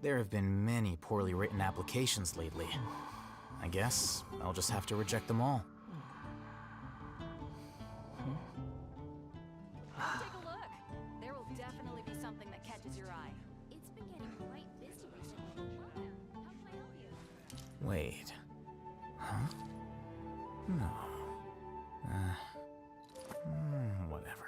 There have been many poorly written applications lately. I guess I'll just have to reject them all. Take a look. There will definitely be something that catches your eye. It's been getting quite busy recently. How can I help you? Wait. Huh? No. Whatever.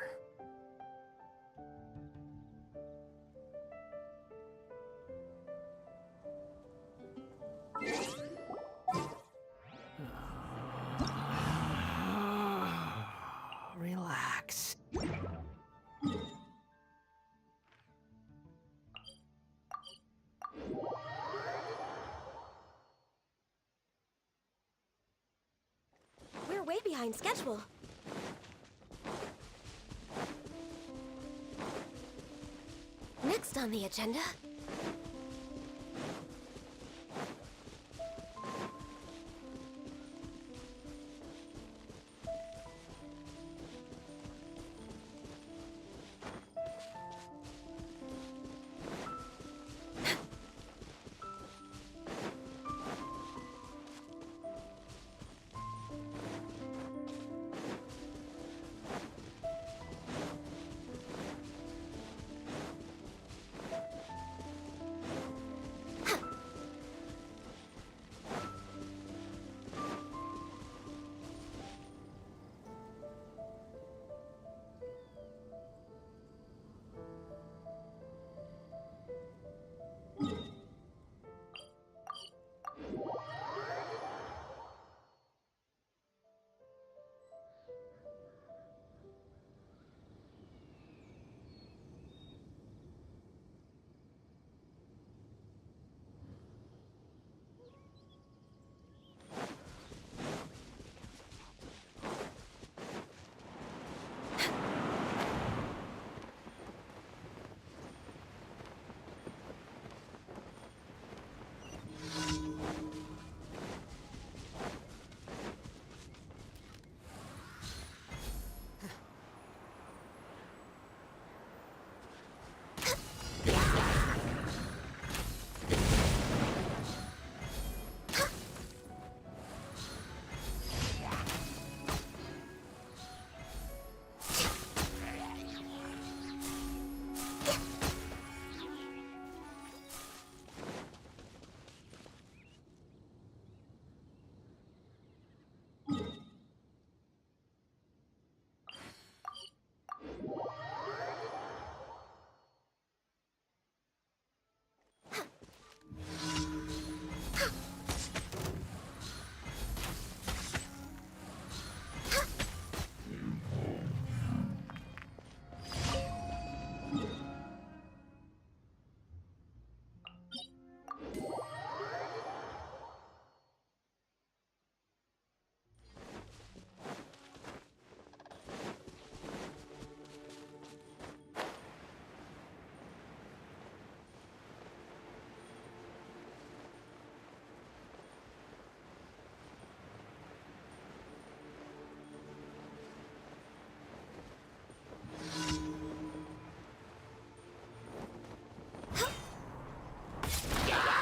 Relax. We're way behind schedule. Next on the agenda.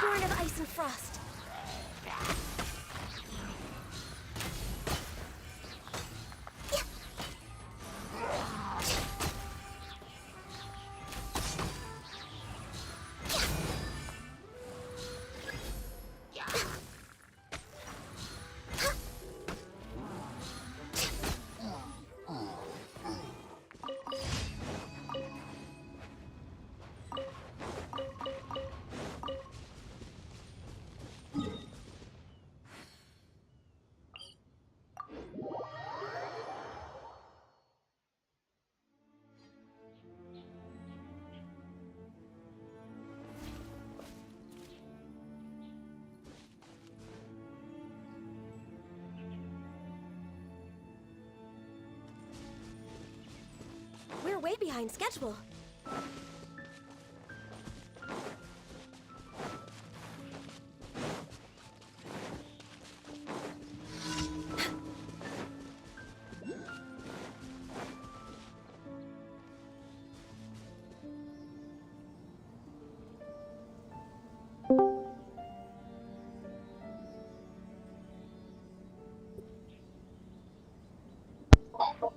Born of ice and frost. We're way behind schedule.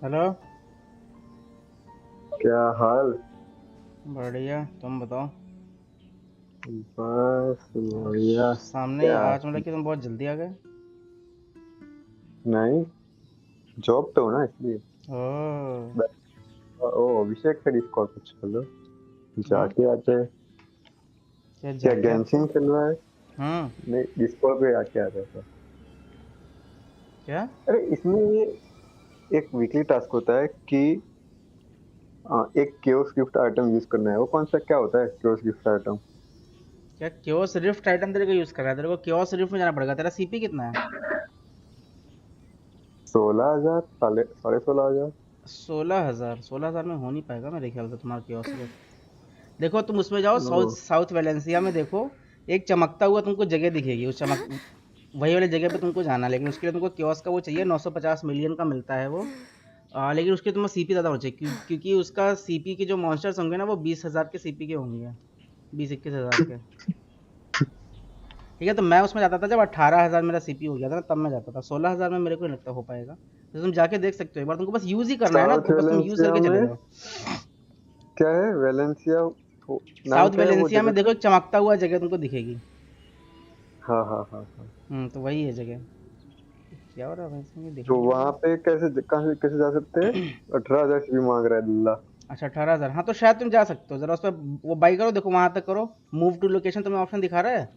Hello. क्या हाल? बढ़िया, तुम बताओ। बस बढ़िया। सामने ही क्या? आज मतलब कि तुम बहुत जल्दी आ गए। नहीं, जॉब पे हो ना इसलिए। ओह। ओ अभिषेक का डिस्कॉर्ड कुछ चलो हाँ, जाके आते हैं। क्या क्या जाके आते गेंशिन हो? चल रहा है? नहीं, डिस्कॉर्ड पे आके आ रहा था। क्या? अरे इसमें ये एक वीकली टास्क होता है कि एक क्योस गिफ्ट आइटम यूज करना है। वो कौन सा क्या होता है क्योस गिफ्ट आइटम? क्या क्योस रिफ्ट आइटम तेरे को यूज कर रहा है? तेरे को क्योस रिफ्ट में जाना पड़ेगा। तेरा सीपी कितना है? 16,000, साढ़े 16,000। 16,000। 16,000 में हो नहीं पाएगा मेरे ख्याल से तुम्हारा क्योस रिफ्ट। देखो तुम उसमें जाओ, ओ, साउथ वेलेंसिया में देखो। एक चमकता हुआ तुमको जगह दिखेगी, उस चमक वही वाली जगह पे तुमको जाना है। लेकिन उसके लिए तुमको क्योस का वो चाहिए, 950 मिलियन का मिलता है वो। लेकिन उसके तुम्हें सीपी ज़्यादा होना चाहिए, क्योंकि उसका सीपी के जो मॉन्स्टर्स होंगे ना वो 20,000 के सीपी के होंगे। 20-21,000 के। ठीक है, तो मैं उसमें जाता था जब 18,000 मेरा सीपी हो गया था ना, तब मैं जाता था। 16,000 में मेरे को नहीं लगता हो पाएगा। तो तुम जाके देख सकते हो एक बार, तुमको बस यूज ही करना है ना, साउथ तो बस तुम यूज वेलेंसिया करके चले में जाओ। क्या है? वेलेंसिया नाम साउथ क्या है वो वेलेंसिया जगह में देखो, का? एक चमकता हुआ जगह तुमको दिखेगी। हाँ हाँ हाँ हाँ। तो वही है जगह। क्या हो रहा है भाई, इसमें ये दिख तो नहीं रहा वहां है। पे कहाँ से कैसे जा सकते हैं? 18,000 भी मांग रहा है दुल्ला। अच्छा, 18,000। हाँ, तो शायद तुम जा सकते हो। जरा उस पर वो बाई करो, देखो वहां तक करो। मूव टू लोकेशन तुम्हें ऑप्शन दिखा रहा है।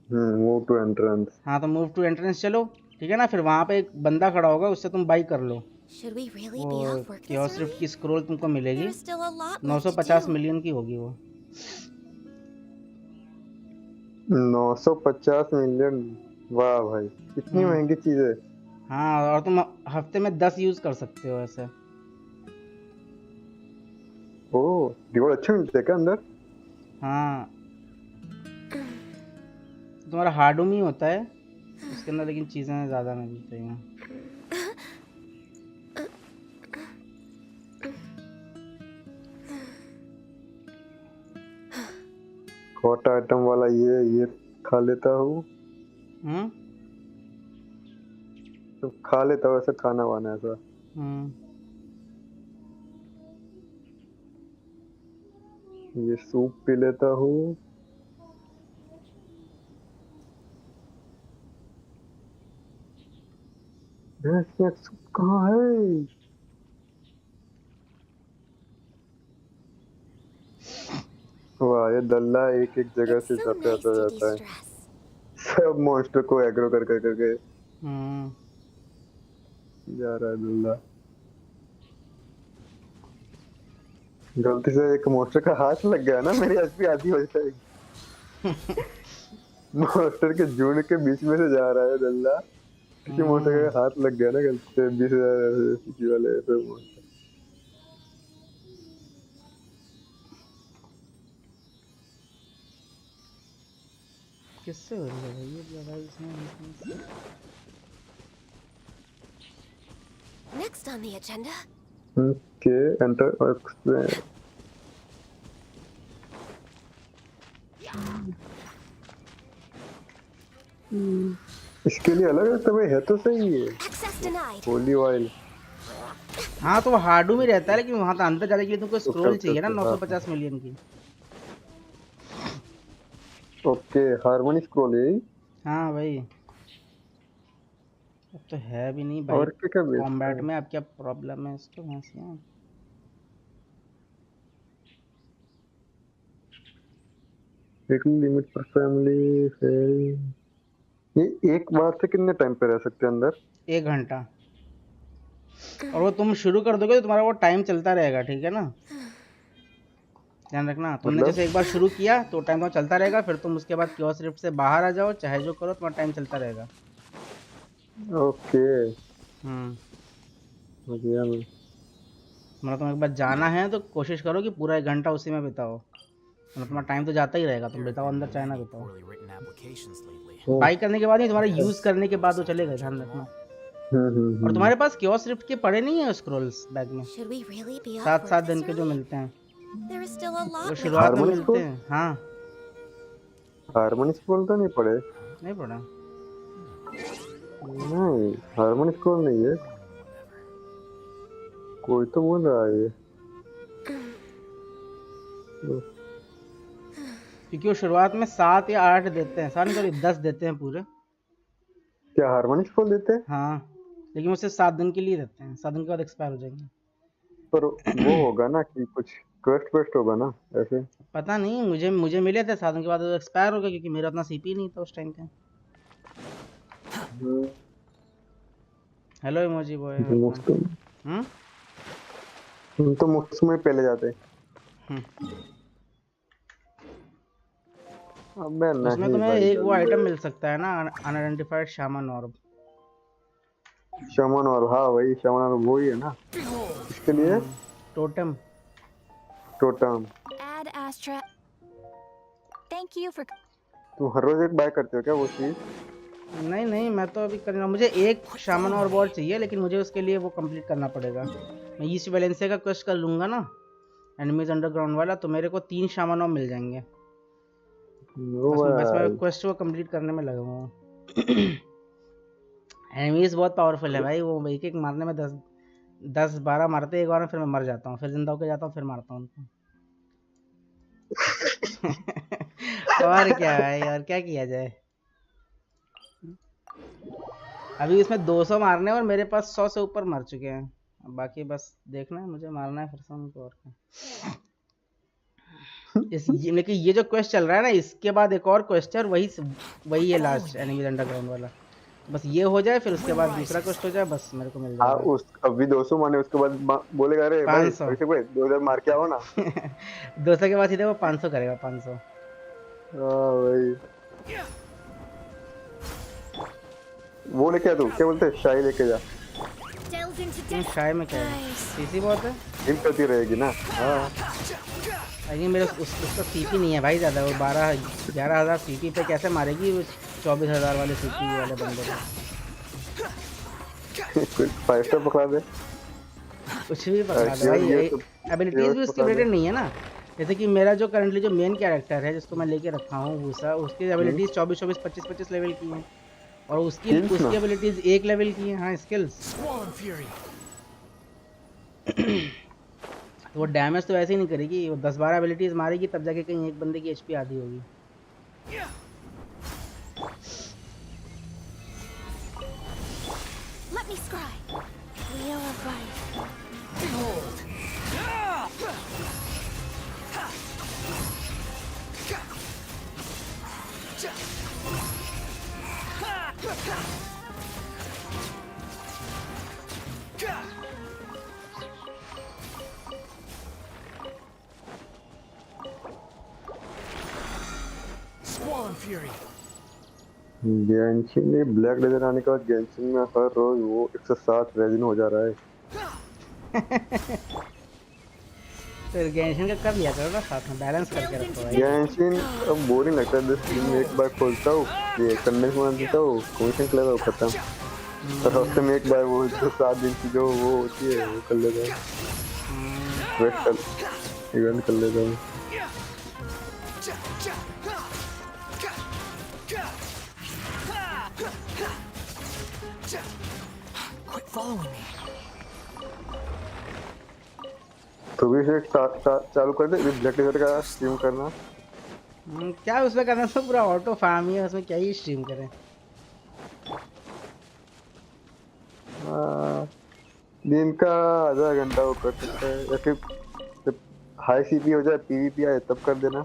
Move to entrance. हाँ, तो मूव टू एंट्रेंस चलो। ठीक है ना, फिर वहां पे एक बंदा खड़ा होगा, उससे तुम बाई कर लो। Should we really वो be off work this chaos early? Rift की स्क्रोल तुमको There मिलेगी। is still a lot left to 950 do. Million की होगी वो। 950 मिलियन? वाह भाई, इतनी हम्म। महंगी चीज है। हाँ, और तुम हफ्ते में 10 यूज कर सकते हो ऐसे। ओह, रिवॉर्ड अच्छे मिलते हैं क्या अंदर? हाँ, तुम्हारा हार्डूम ही होता है उसके अंदर, लेकिन चीज़ें ज़्यादा मिलती हैं। हॉट आइटम वाला ये खा लेता हूँ। हम्म। तो खा लेता हूँ ऐसा खाना वाना ऐसा। हम्म। ये सूप पी लेता हूँ। भैंस का सूप कहाँ है? वाह, ये दल्ला एक एक जगह It's से so जाते nice आता to जाता है। de-stress. सब मॉन्स्टर को एग्रो कर कर करके हम्म। जा रहा है दल्ला। गलती से एक मॉन्स्टर का हाथ लग गया ना, मेरी एचपी आधी हो जाएगी। मॉन्स्टर के झुंड के बीच में से जा रहा है दल्ला। किसी मॉन्स्टर का हाथ लग गया ना गलती से, 20,000 एचपी वाले ऐसे मॉन्स्टर। किससे हो रही है भाई ये लड़ाई इसमें? Next on the agenda. के एंटर और एक्सप्लेन। इसके लिए अलग रखता भाई, है तो सही है। Access denied. होली ऑयल। हाँ, तो वो हार्डूम ही रहता है, लेकिन वहां तो अंदर जाने के लिए तुमको ओके स्क्रोल ओके चाहिए ना, ओके, हाँ 950 मिलियन की। ओके। हार्मोनी स्क्रॉल है। हाँ भाई, अब तो है भी नहीं भाई। और क्या क्या बेचता कॉम्बैट है? में अब क्या प्रॉब्लम है इसको भैंसिया। वीकली लिमिट पर फैमिली फेल। ये एक बार से कितने टाइम पे रह सकते हैं अंदर? 1 घंटा। और वो तुम शुरू कर दोगे तो तुम्हारा वो टाइम चलता रहेगा, ठीक है ना। ध्यान रखना, तुमने मतलब? जैसे एक बार शुरू किया तो टाइम तुम्हारा चलता रहेगा, फिर तुम उसके बाद क्योस रिफ्ट से बाहर आ जाओ, चाहे जो करो, तुम्हारा टाइम चलता रहेगा। ओके, हम्म। बढ़िया। मतलब तुम एक बार जाना है तो कोशिश करो कि पूरा 1 घंटा उसी में बिताओ। मतलब तुम्हारा टाइम तो जाता ही रहेगा, तुम There have बिताओ been अंदर, चाहे ना many बिताओ। poorly written applications lately. By करने के बाद नहीं, तुम्हारे यूज करने के बाद वो Guess I have to चलेगा, check ध्यान them रखना। all. और तुम्हारे पास क्योस रिफ्ट के पड़े नहीं है स्क्रोल्स बैग में? Should we really be off 7 work 7 this दिन के जो early? मिलते हैं, There is still a वो lot left शुरुआत to में हार्मोनी do. मिलते स्क्रॉल? हैं। हाँ। हार्मोनी स्क्रॉल तो नहीं पड़े? नहीं पड़ा। नहीं, हार्मोनी स्क्रॉल नहीं है। कोई तो बोल रहा है ये। क्योंकि वो शुरुआत में 7 या 8 देते हैं, 7 नहीं सॉरी 10 देते हैं पूरे। क्या हारमोनिक्स खोल देते हैं? हाँ लेकिन वो सिर्फ 7 दिन के लिए देते हैं, 7 दिन के बाद एक्सपायर हो जाएंगे। पर वो होगा ना कि कुछ क्वेस्ट होगा ना ऐसे। पता नहीं, मुझे मिले थे 7 दिन के बाद एक्सपायर हो गया, क्योंकि मेरा उतना सीपी नहीं था उस टाइम पे। Hello emoji boy. मुफ्त हम्म हम तो मुफ्त में पहले जाते हैं। अबे उसमें नहीं तुम्हें भाई, एक वो जल्दी। आइटम मिल सकता है ना, अनआइडेंटिफाइड शामन ऑर्ब। शमन और हाँ वही शमन और वो ही है ना इसके लिए totem. Totem. Ad Astra. Thank you for. तुम हर रोज एक बाय करते हो क्या वो चीज? नहीं नहीं, मैं तो अभी करना, मुझे एक शामन और बॉल चाहिए, लेकिन मुझे उसके लिए वो कंप्लीट करना पड़ेगा। मैं ईस्ट वैलेंसिया का क्वेस्ट कर लूंगा ना, एनिमीज अंडरग्राउंड वाला, तो मेरे को 3 शामन और मिल जाएंगे। वो बस मैं भाई क्वेस्ट को कंप्लीट करने में लगा हुआ हूँ। एनिमीज बहुत पावरफुल है भाई, वो एक एक मारने में 10-12 मारते हैं एक बार में, फिर मैं मर जाता हूँ, फिर जिंदा होकर जाता हूँ, फिर मारता हूँ उनको। और क्या भाई, और क्या किया जाए। अभी इसमें 200 मारने और मेरे पास 100 से ऊपर मर चुके हैं। अब बाकी बस देखना है, मुझे मारना है फिर से उनको, और क्या। लेकिन ये जो क्वेस्ट चल रहा है ना, इसके बाद एक और क्वेस्ट है, और वही है लास्ट एनिमी अंडरग्राउंड वाला। बस ये हो जाए, फिर उसके बाद दूसरा क्वेस्ट हो जाए, बस मेरे को मिल हाँ जाएगा। उस अभी 200 माने उसके बाद बोलेगा अरे भाई 500। अभिषेक भाई 2000 मार के आओ ना। 200 के बाद सीधे वो 500 करेगा, 500। हाँ भाई वो लेके आ, तू क्या बोलते हैं शाही लेके जा। Delve into death. शायद में क्या है, सीसी बहुत है। जिम करती रहेगी ना। हाँ लेकिन मेरे उसका सीपी नहीं है भाई ज़्यादा, वो 11,000 सीपी पे कैसे मारेगी वो 24,000 वाले सीपी वाले बंदे को। कुछ 5 स्टार पकड़ा दे। कुछ भी पकड़ा दे भाई, एबिलिटीज भी उसकी रेटेड नहीं है ना। जैसे कि मेरा जो करंटली जो मेन कैरेक्टर है, जिसको मैं लेके रखा हूँ भूसा, उसकी एबिलिटीज 24-24, 25-25 लेवल की हैं, और उसकी एबिलिटीज 1 लेवल की हैं। हाँ स्किल्स। तो वो डैमेज तो ऐसे ही नहीं करेगी, वो 10-12 एबिलिटीज मारेगी, तब जाके कहीं एक बंदे की एचपी आधी होगी। Let me scry. Wheel of life. Genshin में ब्लैक लेजर आने के बाद गेंशिन में हर रोज वो 107 रेजिन हो जा रहा है। फिर गेंशिन का कर लिया करो ना साथ में, बैलेंस करके रखो भाई। गेंशिन अब बोरिंग लगता है, 10 दिन में एक बार खोलता हूँ, ये कंडेंस बना देता हूँ, कमीशन कर लेता हूँ, खत्म। और हफ्ते में एक बार वो जो 7 दिन की जो वो होती है वो कर लेता हूँ, वेस्ट कर इवेंट कर लेता हूँ। Quit following me. तो भी इसे चालू कर दे ब्लैक लेजर का स्ट्रीम करना। क्या उसमें करना, तो पूरा ऑटो फार्म ही है, उसमें क्या ही स्ट्रीम करें। दिन का आधा घंटा वो कर सकता है, या फिर जब हाई सीपी हो जाए पीवीपी आए तब कर देना।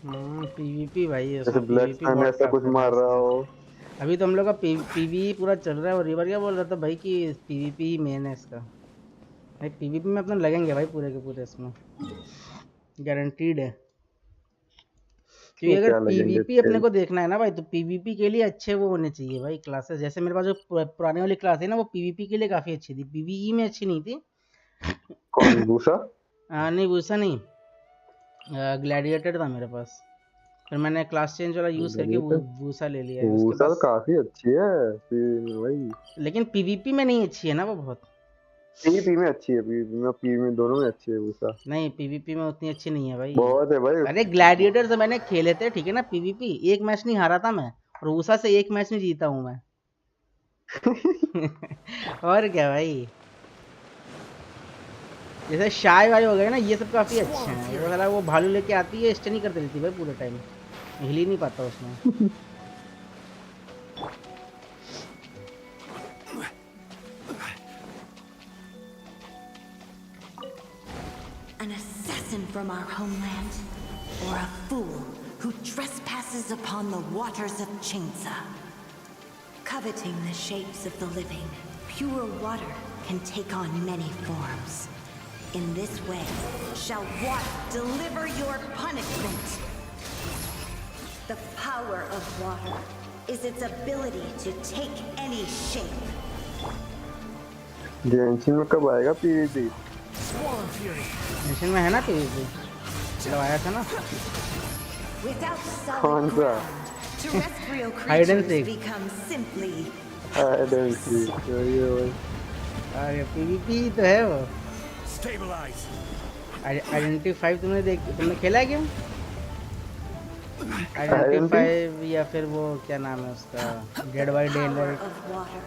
पीवीपी भाई, जैसे ब्लैक में ऐसा कुछ मार रहा हो। अभी तो हम लोग का पीवी पूरा चल रहा है, और रिवर क्या बोल रहा था भाई कि पीवीपी मेन है इसका। भाई पीवीपी में अपना लगेंगे भाई पूरे के पूरे, इसमें गारंटीड है। क्योंकि अगर पीवीपी अपने को देखना है ना भाई, तो पीवीपी के लिए अच्छे वो होने चाहिए भाई क्लासेस। जैसे मेरे पास जो पुराने वाली क्लास है ना, वो पीवीपी के लिए काफ़ी अच्छी थी, पीवीई में अच्छी नहीं थी। कौन भूसा? नहीं भूसा नहीं, ग्लैडिएटर था मेरे पास, फिर मैंने क्लास चेंज वाला यूज़ करके भूसा ले लिया है। उसके पास काफी अच्छी है भाई, लेकिन पीवीपी में नहीं अच्छी है ना वो बहुत। पीवीपी में अच्छी है, पीवी में दोनों में अच्छी है भूसा। नहीं पीवीपी में उतनी अच्छी नहीं है भाई। बहुत है भाई। अरे ग्लैडिएटर से मैंने खेले थे, ठीक है ना, पीवीपी एक मैच नहीं हारा था मैं, और भूसा से एक मैच में जीता हूँ मैं। और क्या भाई, जैसे शाय वाले हो गए ना, ये सब काफी अच्छे हैं। वो साला वो भालू लेके आती है, स्टन ही करती रहती है भाई पूरे टाइम, हिल ही नहीं पाता उसमें। An assassin from our homeland, or a fool who trespasses upon the waters of Chingsa. Coveting the shapes of the living, pure water can take on many forms. In this way, shall water deliver your punishment. The power of water is its ability to take any shape. Genshin में कब आएगा PVP? Genshin में है ना PVP, चलो आया था ना। Without कौन solid सा? ground, terrestrial Hide and creatures seek. become simply I don't see. ये भाई अरे पीवीपी तो है वो। आइडेंटिफाई तुमने खेला है गेम? आइडेंटिफाई या फिर वो क्या नाम है उसका, dead by day power light. of water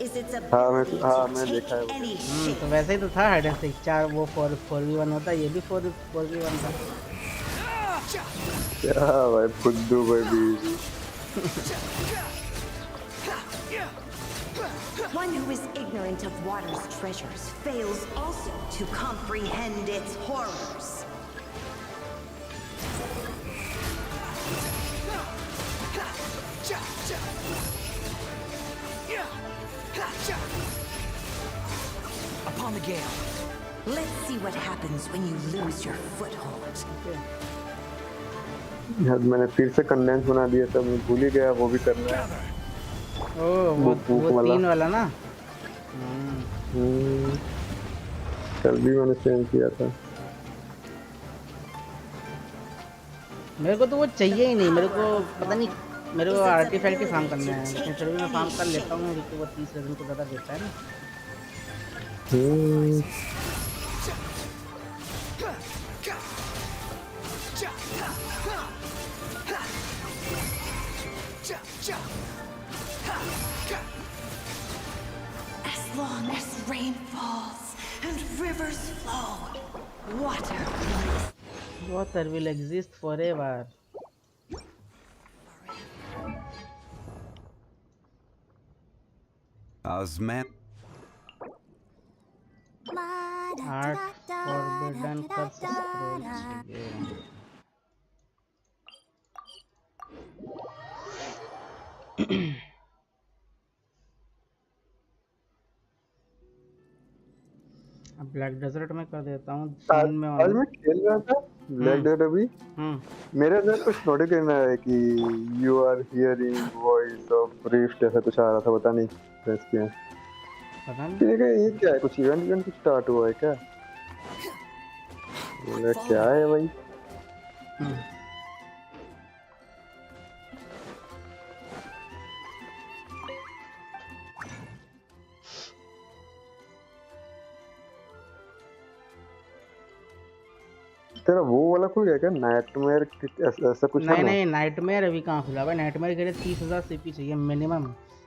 is its हाँ ability मैं to देखा है take वो। any shape. तो वैसे ही तो था हाइड एंड सीक। 4 वो 4v1 होता है, ये भी 4v1 था। क्या भाई फुद्दू भाई बीवी। One who is ignorant of water's treasures fails also to comprehend its horrors. Upon the gale. Let's see what happens when you lose your foothold. यार मैंने फिर से कंडेंस बना दिया था, मैं भूल ही गया वो भी करना है। वो वाला। 3 वाला ना। कल भी मैंने सेंड किया था। मेरे को तो वो चाहिए ही नहीं, मेरे को पता नहीं, मेरे को आर्टिफैक्ट के फार्म करना है, लेकिन फिर भी मैं फार्म कर लेता हूँ क्योंकि वो 30 रीजन को ज़्यादा देता है ना। As long as rain falls and rivers flow, water will exist forever. Osman. Art forbidden curse scrolls. अब ब्लैक डेजर्ट में कर देता हूँ, सीन में आज मैं खेल रहा था ब्लैक डेजर्ट अभी। मेरे अंदर कुछ नोटिफिकेशन आया कि you are hearing voice of rift, ऐसा कुछ आ रहा था, पता नहीं प्रेस किया। पता नहीं ये क्या है, कुछ इवेंट कुछ स्टार्ट हुआ है क्या? ये क्या है भाई? तेरा वो वाला खुल गया क्या, नाइटमेयर ऐसा कुछ? नहीं नाइटमेयर अभी कहाँ खुला भाई। नाइटमेयर के लिए 30,000 सीपी चाहिए मिनिमम।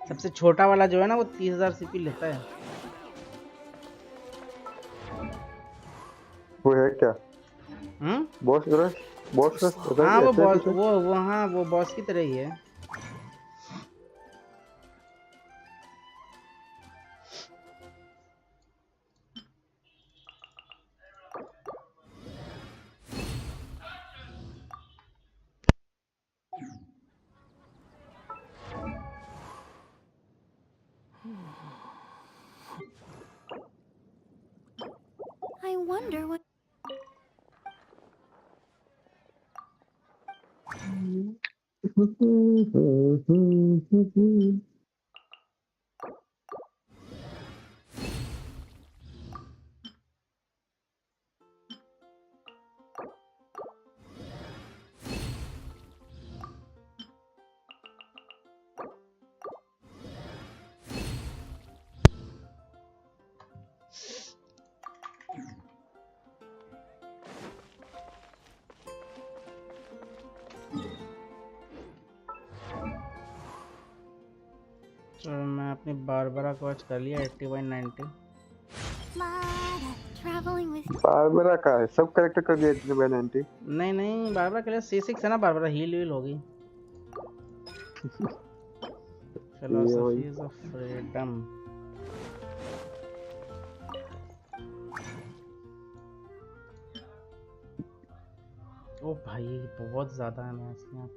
सबसे छोटा वाला जो है ना वो 30,000 सीपी लेता है। वो है क्या? बॉस रश हाँ वो बॉस वो बॉस की तरह ही है। I wonder what. चलो मैं अपनी बारबरा को आज कर लिया 80/90। Traveling with. बारबरा का है, सब करेक्टर कर दिया इसने बैन एंटी। नहीं नहीं, बारबरा के लिए C6 है ना, बारबरा हील वील होगी। Philosophies of freedom. ओ भाई बहुत ज्यादा है मैच में।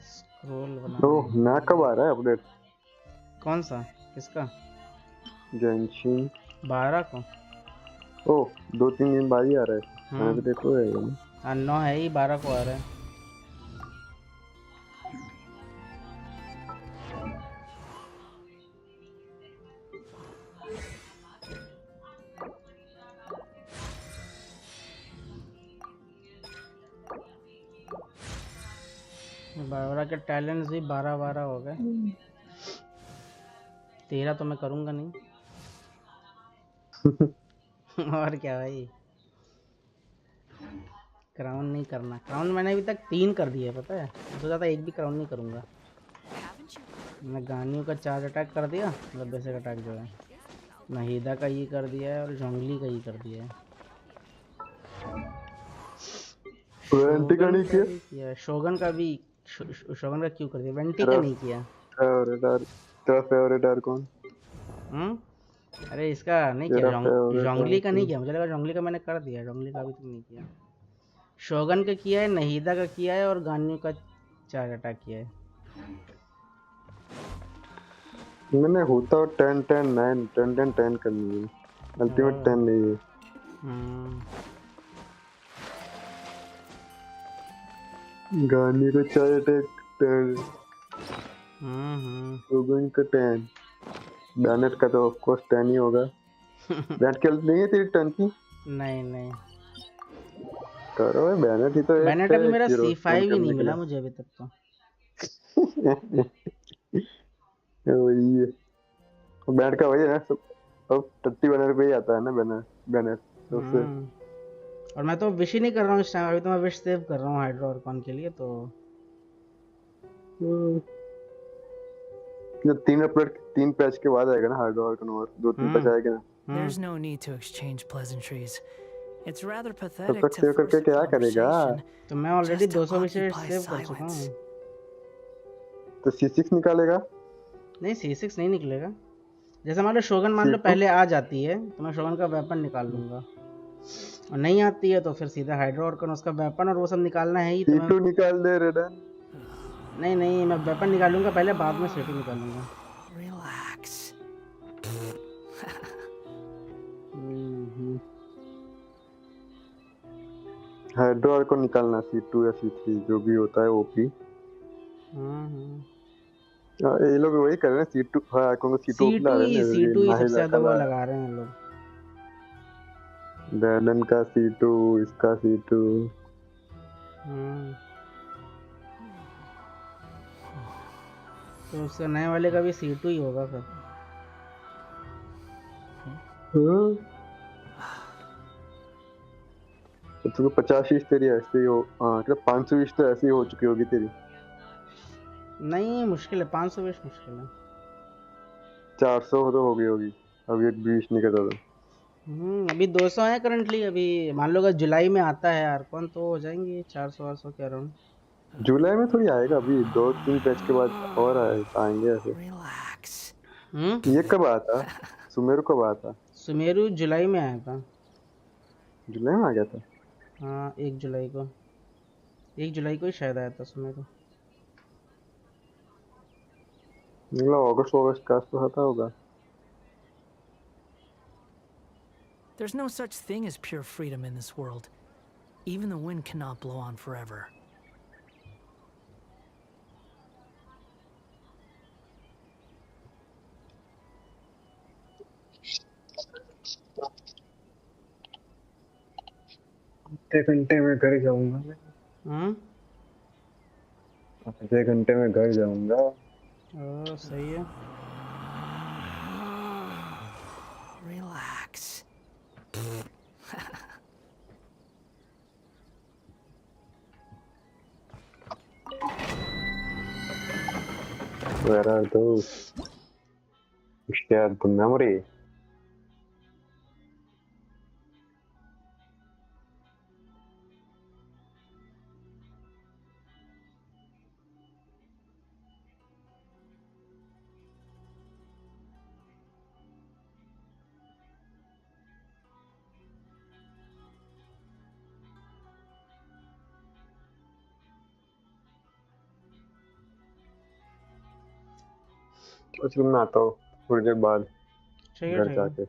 स्क्रॉल बना। ओह ना कब आ रहा है अपडेट? कौन सा? किसका? गेंशिन 12 को। ओह 2-3 दिन बाद ही आ रहा है। मैंने तो देखो है ये। 9 है ही, 12 को आ रहा है। बारबरा के टैलेंट्स भी 12 हो गए। 13 तो मैं करूंगा नहीं। और क्या भाई, क्राउन नहीं करना। क्राउन मैंने अभी तक 3 कर दिए पता है, तो ज़्यादा एक भी क्राउन नहीं करूंगा। Haven't you? मैंने गानियों का चार्ज अटैक कर दिया, मतलब बेसिक अटैक जो है। नहीदा का ये कर दिया है और जोंगली का ये कर दिया है। वेंटी का नहीं किया? शोगन का भी शोगन का क्यों कर दिया? वेंटी का नहीं किया। तेरा फेवरेट आर कौन? अरे इसका नहीं किया, तेरा favorite जोंगली का आर नहीं कौन? किया। मुझे लगा जोंगली का मैंने कर दिया, जोंगली का अभी तक नहीं किया। शोगन का किया है, नहीदा का किया है और गानियों का चार्ज अटैक किया है। मैंने होता 10-10-9 10-10-10 करनी है, अल्टीमेट 10 नहीं है। गाने को चाहे अटैक 10, शोगुन का 10, बैनेट का तो ऑफ कोर्स 10 ही होगा। बैट खेल नहीं है तेरी टर्न की? नहीं नहीं, करो भाई, बैनेट ही तो एक बैनेट अभी मेरा हीरो C5 ही नहीं करने के मिला लिए। मुझे अभी तक तो। वही है बैट का, वही है ना सब। अब 30 बैनर पे ही आता है ना बैनर बैनर तो उससे। और मैं तो विश ही नहीं कर रहा हूँ इस टाइम, अभी तो मैं विश सेव कर रहा हूँ हाइड्रो और कॉन के लिए तो। जब 3 पैच के बाद आएगा ना हार्ड और कन्वर्ट, 2-3 पैच आएगा ना, There's no need to exchange pleasantries. It's rather तब pathetic तक to सेव force करके a क्या करेगा? conversation तो मैं ऑलरेडी just to 200 विशेष occupy सेव कर चुका silence. हूँ। तो C6 निकालेगा? नहीं C6 नहीं निकलेगा। जैसे मान लो शोगन मान लो C2? पहले आ जाती है तो मैं शोगन का वेपन निकाल लूंगा, और नहीं आती है तो फिर सीधा हाइड्रो और कौन उसका वेपन और वो सब निकालना है ही तो मैं। C2 निकाल दे रेडन। नहीं नहीं, मैं वेपन निकालूंगा पहले, बाद में C2 निकालूंगा। Relax. हाइड्रो और को निकालना C2 या C3 जो भी होता है ओपी। ये लोग वही कर रहे हैं C2। हाँ कौन C2 C2 ला रहे ही हैं C2 ही सबसे नाहिदा ज्यादा का वो ला लगा रहे हैं लोग। बैलन का C2, इसका C2। तो उससे नए वाले का भी C2 ही होगा फिर। तो तुझे 50 ईश तेरी ऐसे ही हो, हाँ क्या 500 ईश तो ऐसे ही हो चुकी होगी तेरी। नहीं मुश्किल है, 520 मुश्किल है। 400 तो हो गई होगी, अभी एक 20 नहीं करता था। अभी 200 है करंटली। अभी मान लो अगर जुलाई में आता है यार कौन तो हो जाएंगे 400 के अराउंड। जुलाई में थोड़ी आएगा, अभी 2-3 पैच के बाद और आएंगे ऐसे। Relax. ये कब आया था? सुमेरु कब आया था? सुमेरु जुलाई में आया था। जुलाई में आ गया था? हाँ 1 जुलाई को, 1 जुलाई को ही शायद आया था सुमेरु। मतलब अगस्त का तो आता होगा। There's no such thing as pure freedom in this world. Even the wind cannot blow on forever. आधे घंटे में घर जाऊंगा मैं। आधे घंटे में घर जाऊंगा। सही है। Relax. Where are those? Share the memory. चल मैं आता हूँ थोड़ी देर बाद ठीक है घर ठीक है। जाके।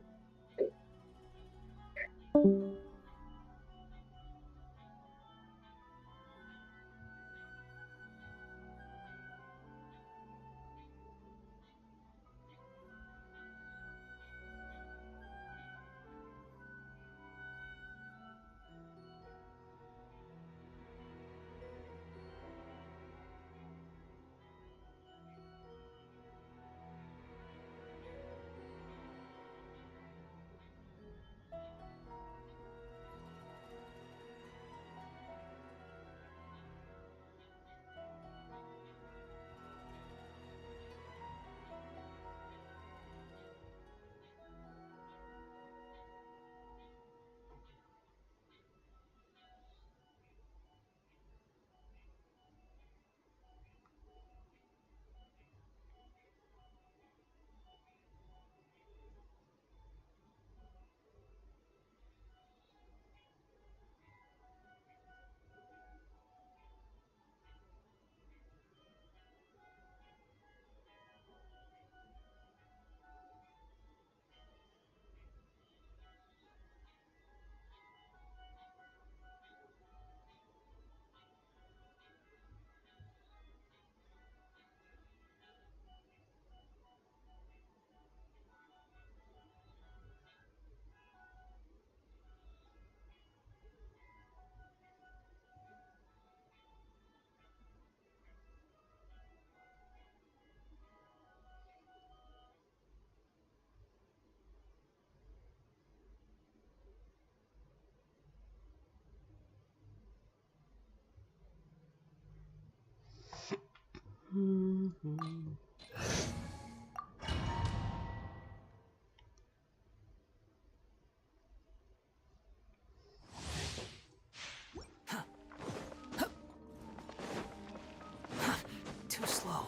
Too slow.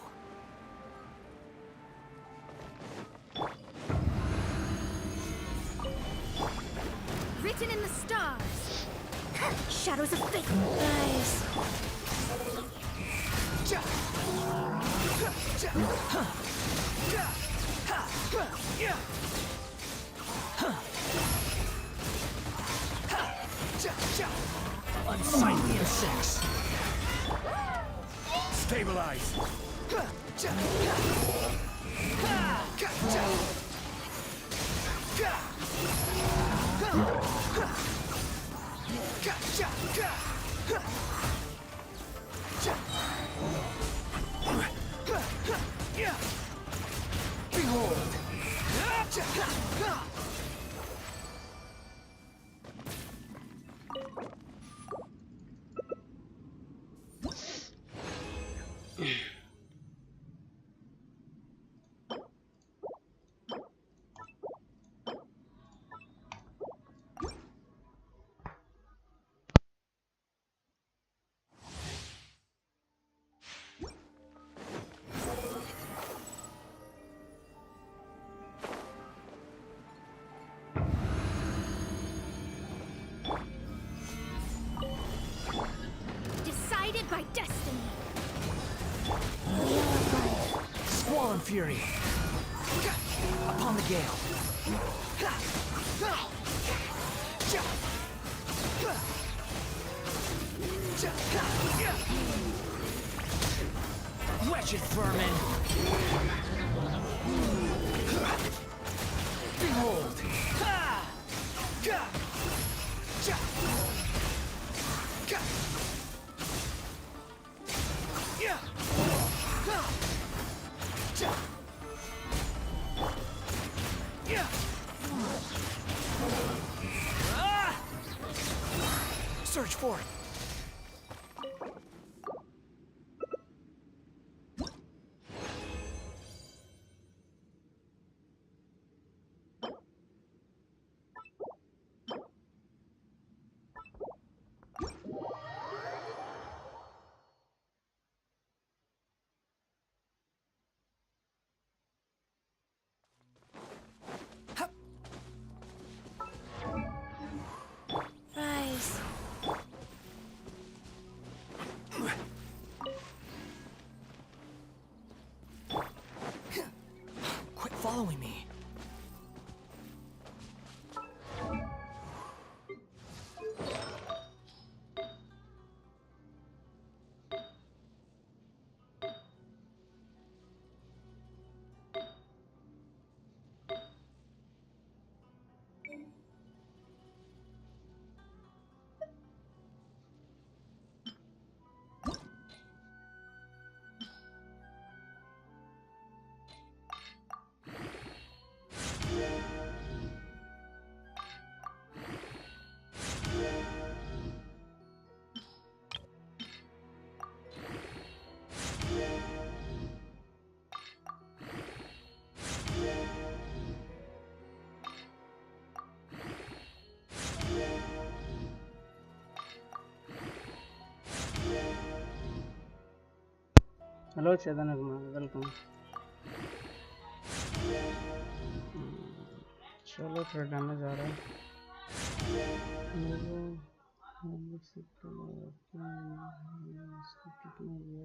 Written in the stars. Shadows of fate. Eyes. Unsightly insects. Stabilize. Decided by destiny. Squall and fury. Upon the gale. Wretched vermin. Behold. forth. Rise. Quit following me. Hello Chetan Kumar, welcome. चलो फिर damage आ रहा है।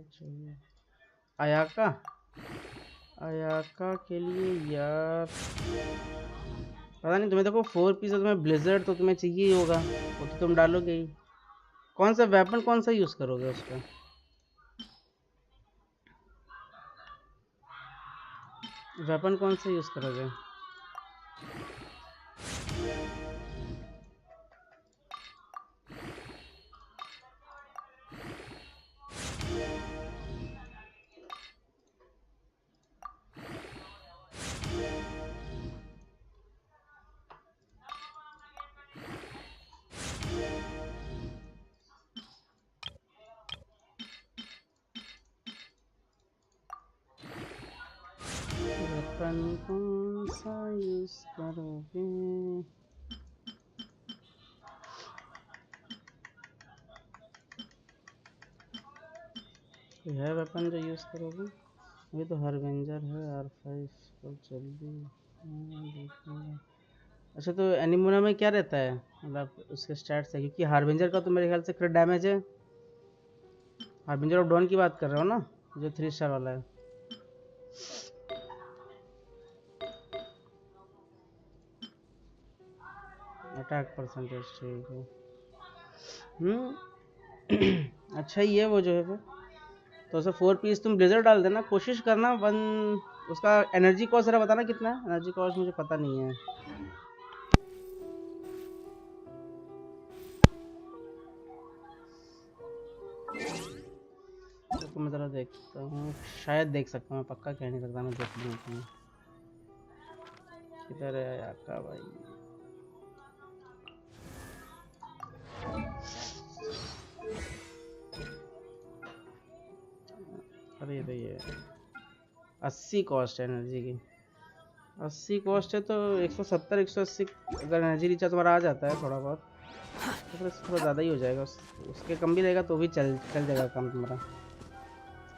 चाहिए Ayaka. Ayaka के लिए यार पता नहीं, तुम्हें देखो 4 पीस है, तुम्हें ब्लिजर्ड तो तुम्हें चाहिए ही होगा, वो तो तुम डालोगे ही। कौन सा वेपन कौन सा यूज़ करोगे उसका? वेपन कौन सा यूज़ करोगे? वेपन कौन सा यूज़ करोगे? कोई है वेपन जो यूज़ करोगे? अभी तो हरवेंजर है, R5 पर जल्दी देखूंगा। अच्छा, तो एनिमोना में क्या रहता है, मतलब उसके स्टैट्स है? क्योंकि हार्बिंजर का तो मेरे ख्याल से क्रिट डैमेज है। हार्बिंजर ऑफ डॉन की बात कर रहे हो ना, जो 3 स्टार वाला है? अटैक परसेंटेज ठीक है। अच्छा ही है वो जो है फिर। तो उसे 4 पीस तुम ब्लेजर डाल देना, कोशिश करना। वन उसका एनर्जी कॉस्ट जरा बताना कितना है? एनर्जी कॉस्ट मुझे पता नहीं है। तो मैं ज़रा देखता हूँ, शायद देख सकता हूँ, पक्का कह नहीं सकता, मैं देख लूँ। किधर है याका भाई? अरे ये 80 कॉस्ट है एनर्जी की। 80 कॉस्ट है तो 170 180 अगर एनर्जी रिचार्ज तुम्हारा आ जाता है थोड़ा बहुत, तो फिर थोड़ा ज़्यादा ही हो जाएगा। उसके कम भी रहेगा तो भी चल जाएगा काम तुम्हारा।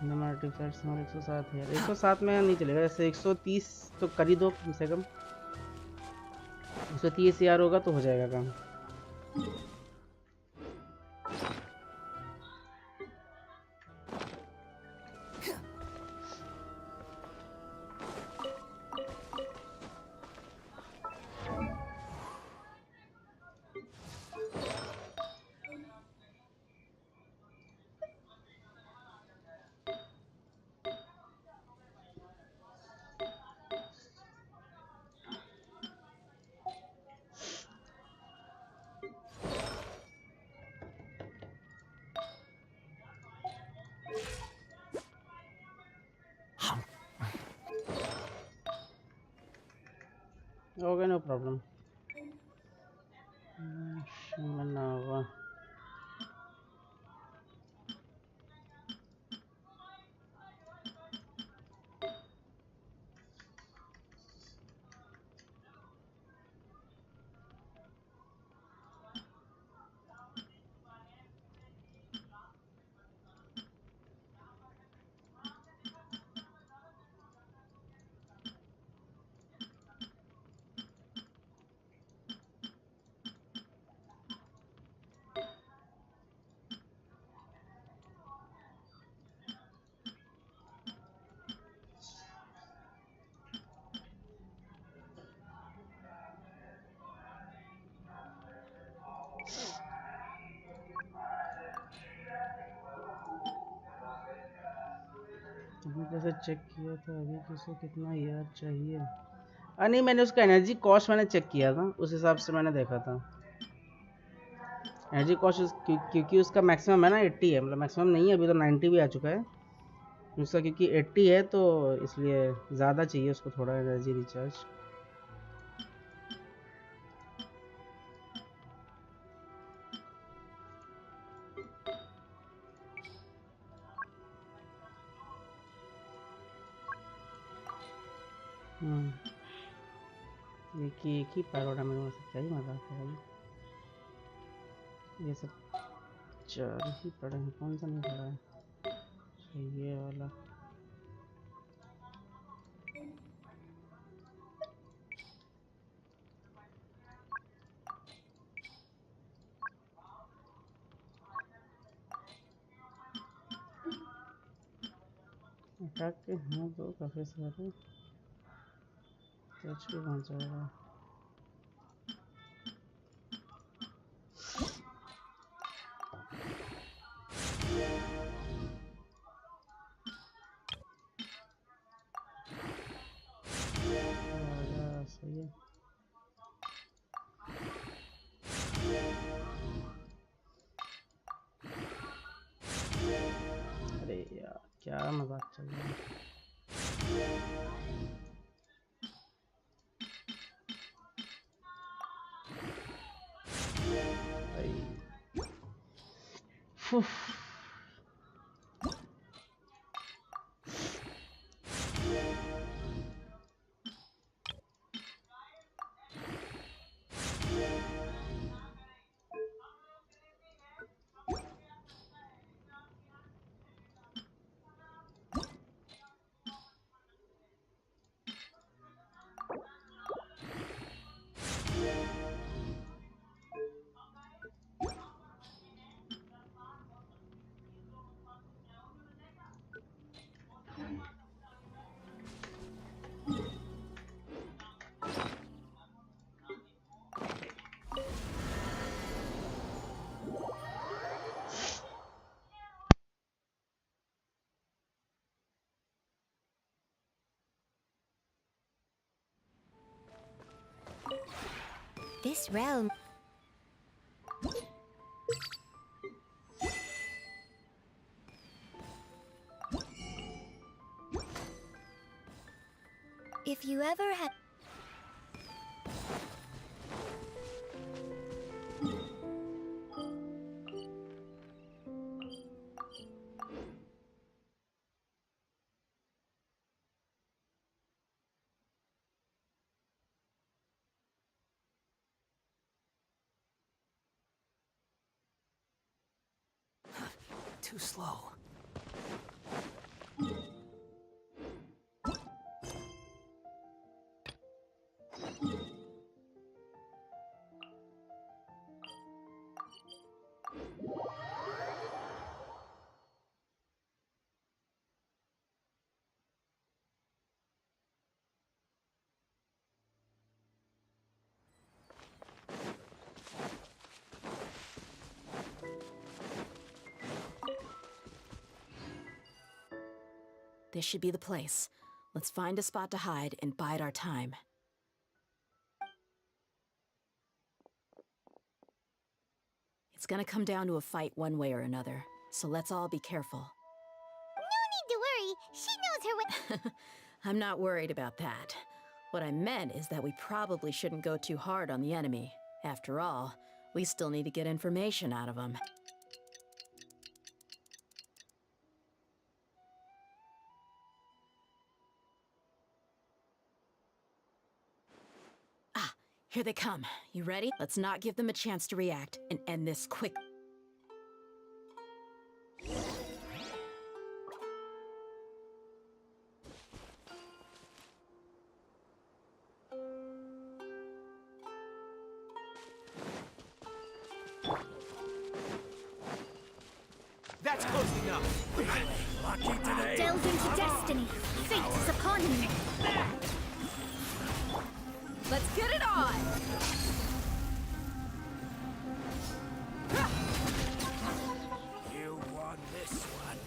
नंबर आर्टिफैक्ट्स हमारे 107 है, 107 में नहीं चलेगा। जैसे 130 तो कर ही दो कम से कम। 130 यार होगा तो हो जाएगा काम। Okay, no problem. अभी कैसे चेक किया था, अभी किसे कितना यार चाहिए? नहीं, मैंने उसका एनर्जी कॉस्ट मैंने चेक किया था, उस हिसाब से मैंने देखा था। एनर्जी कॉस्ट क्योंकि उसका मैक्सिमम है ना 80 है, मतलब मैक्सिमम नहीं है, अभी तो 90 भी आ चुका है उसका, क्योंकि 80 है तो इसलिए ज़्यादा चाहिए उसको थोड़ा एनर्जी रिचार्ज। एक ही पैरोडा में क्या ही मजाक है भाई, ये सब 4 ही पड़े हैं, कौन सा नहीं पड़ा है? अच्छा, ये वाला। अटैक के हैं तो काफ़ी सारे, टच भी पहुँच जाएगा। सही है। अरे यार क्या मजाक चल रहा है। उफ, This realm. If you ever had. Too slow. This should be the place. Let's find a spot to hide and bide our time. It's gonna come down to a fight one way or another, so let's all be careful. No need to worry. She knows her way. I'm not worried about that. What I meant is that we probably shouldn't go too hard on the enemy. After all, we still need to get information out of them. Ah, here they come. You ready? Let's not give them a chance to react and end this quick. That's close enough. Lucky today. Delve into destiny. Fate is upon me. Let's get it on! You won this one.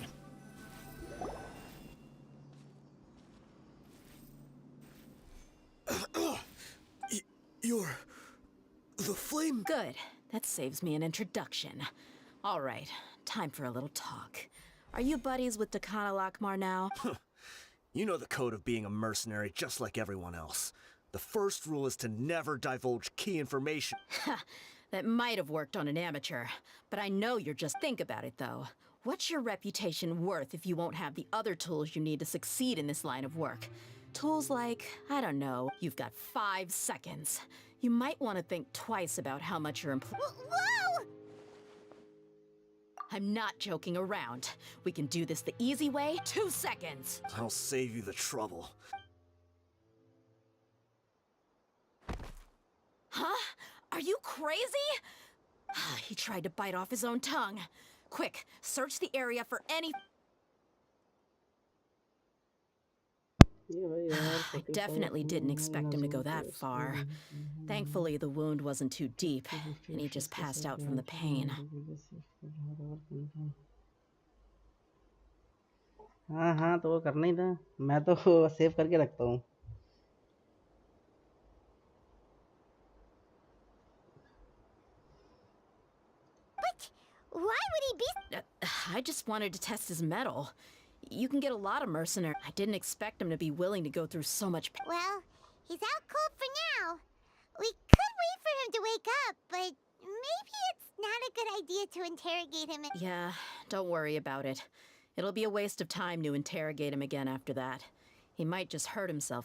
flame? Good. That saves me an introduction. All right, time for a little talk. Are you buddies with Dakana Lakmar now? You know the code of being a mercenary just like everyone else. The first rule is to never divulge key information. That might have worked on an amateur, but I know you're just think about it though. What's your reputation worth if you won't have the other tools you need to succeed in this line of work? Tools like, I don't know, you've got 5 seconds. You might want to think twice about how much you're Whoa! I'm not joking around. We can do this the easy way. 2 seconds. I'll save you the trouble. Huh? Are you crazy? He tried to bite off his own tongue. Quick, search the area for any... I definitely didn't expect him to go that far. Thankfully, the wound wasn't too deep, and he just passed out from the pain. हाँ हाँ, तो वो करना ही था। मैं तो save करके रखता हूँ। But why would he be? I just wanted to test his mettle. You can get a lot of mercenaries. I didn't expect him to be willing to go through so much pain. Well, he's out cold for now. We could wait for him to wake up, but maybe it's not a good idea to interrogate him. Yeah, don't worry about it. It'll be a waste of time to interrogate him again after that. He might just hurt himself.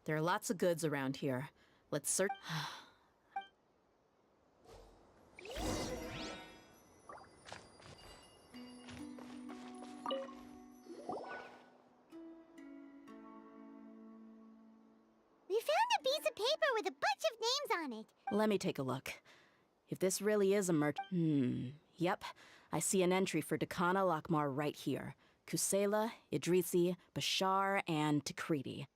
There are lots of goods around here. Let's search. We found a piece of paper with a bunch of names on it. Let me take a look. If this really is a Yep, I see an entry for Dakana Lakmar right here. Kusela, Idrisi, Bashar, and Takriti.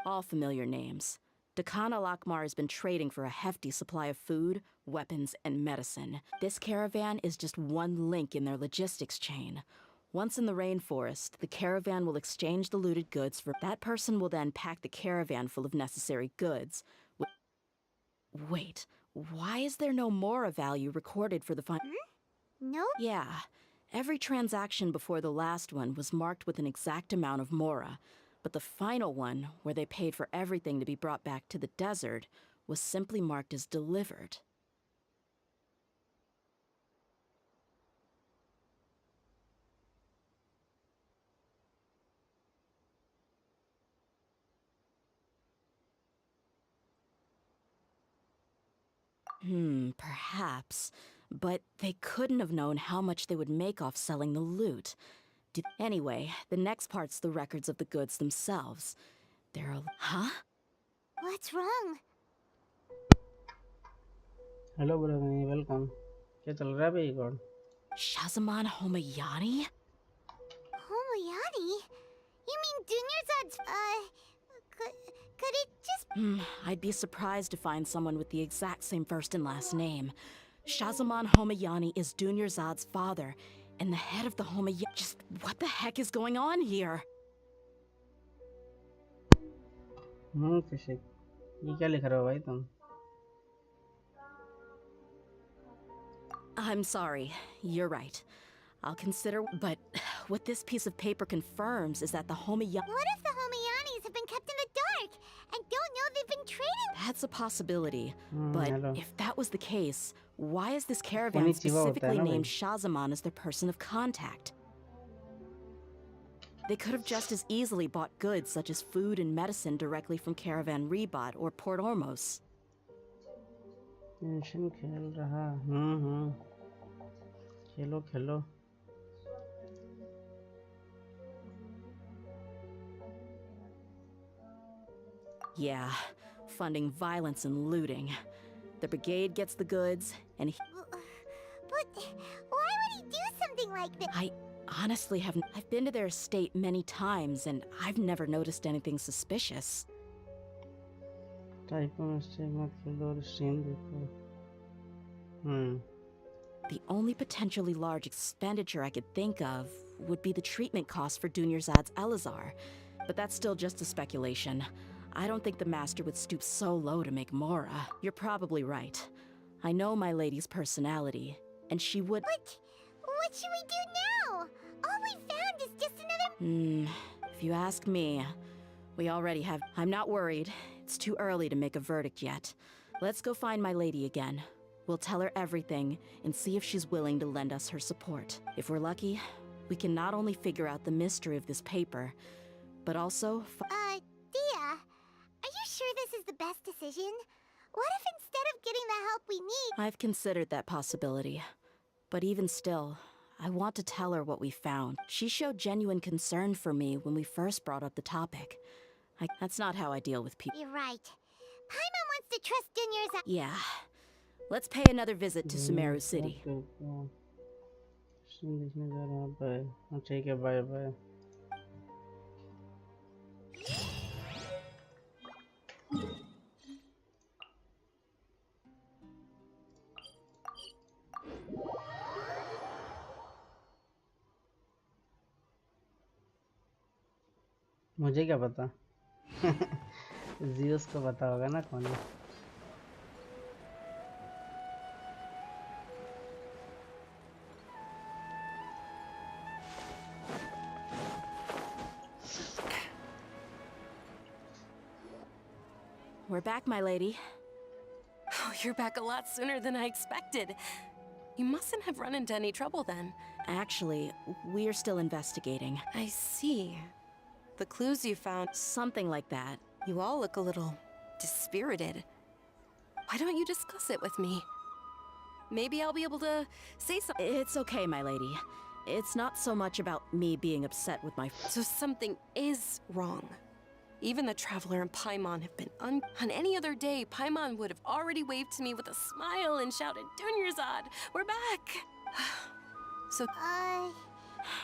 All familiar names. Dakana Lakmar has been trading for a hefty supply of food, weapons, and medicine. This caravan is just one link in their logistics chain. Once in the rainforest, the caravan will exchange the looted goods for... That person will then pack the caravan full of necessary goods. Wait, why is there no Mora value recorded for the No? Yeah, every transaction before the last one was marked with an exact amount of Mora, but the final one, where they paid for everything to be brought back to the desert, was simply marked as delivered. Perhaps. But they couldn't have known how much they would make off selling the loot. Anyway, the next part's the records of the goods themselves. There are... Huh? What's wrong? Hello brother, welcome. क्या चल रहा है भाई God? Shazamon Homayani? Homoyani? You mean Dunyarzad's, could it just... I'd be surprised to find someone with the exact same first and last name. Shazamon Homayani is Dunyarzad's father, and the head of the Homayani... Just what the heck is going on here? कृषिक, ये क्या लिख रहे हो भाई तुम? I'm sorry, you're right. I'll consider... But what this piece of paper confirms is that the Homayani... What if the Homayanis have been kept in the dark and don't know they've been trading? That's a possibility. But hello. if that was the case, why is this caravan Konnichiwa specifically hota hai na named bhai. Shazamon as their person of contact? They could have just as easily bought goods such as food and medicine directly from Caravan Rebat or Port Ormos. Tension खेल रहा। खेलो खेलो। Yeah, funding violence and looting. The brigade gets the goods, and But why would he do something like this? I honestly haven't... I've been to their estate many times, and I've never noticed anything suspicious. Type mistake मत खेलो और stream देखो। The only potentially large expenditure I could think of would be the treatment costs for Dunyarzad's Elazar. But that's still just a speculation. I don't think the master would stoop so low to make Mora. You're probably right. I know my lady's personality, and she would. What should we do now? All we found is just another. If you ask me, we already have. I'm not worried. It's too early to make a verdict yet. Let's go find my lady again. We'll tell her everything and see if she's willing to lend us her support. If we're lucky, we can not only figure out the mystery of this paper, but also. Dia, are you sure this is the best decision? What if instead of getting the help we need... I've considered that possibility. But even still, I want to tell her what we found. She showed genuine concern for me when we first brought up the topic. That's not how I deal with people. You're right. Paimon wants to trust Junior's... Yeah. Let's pay another visit to Sumeru City. ठीक है, bye bye. मुझे क्या पता. Zeus को पता होगा ना कौन है. We're back, my lady. Oh, you're back a lot sooner than I expected. You mustn't have run into any trouble then. Actually, we're still investigating. I see. The clues you found... Something like that. You all look a little dispirited. Why don't you discuss it with me? Maybe I'll be able to say something. It's okay, my lady. It's not so much about me being upset with my... So something is wrong. Even the Traveler and Paimon have been On any other day, Paimon would have already waved to me with a smile and shouted, Dunyarzad, we're back! So...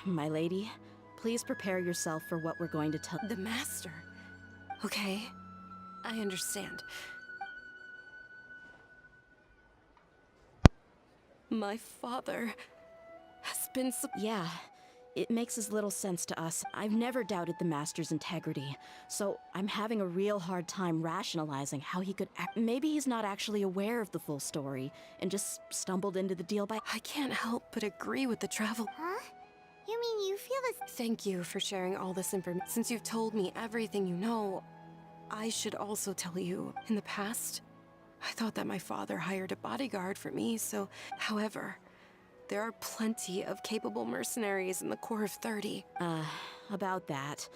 My lady, please prepare yourself for what we're going to tell... The Master. Okay, I understand. My father has been... Yeah, it makes as little sense to us. I've never doubted the Master's integrity, so I'm having a real hard time rationalizing how he could act. Maybe he's not actually aware of the full story and just stumbled into the deal by... I can't help but agree with the Traveler. Huh? You mean you feel this... Thank you for sharing all this information. Since you've told me everything you know, I should also tell you, in the past, I thought that my father hired a bodyguard for me, so... However, there are plenty of capable mercenaries in the Corps of 30. About that.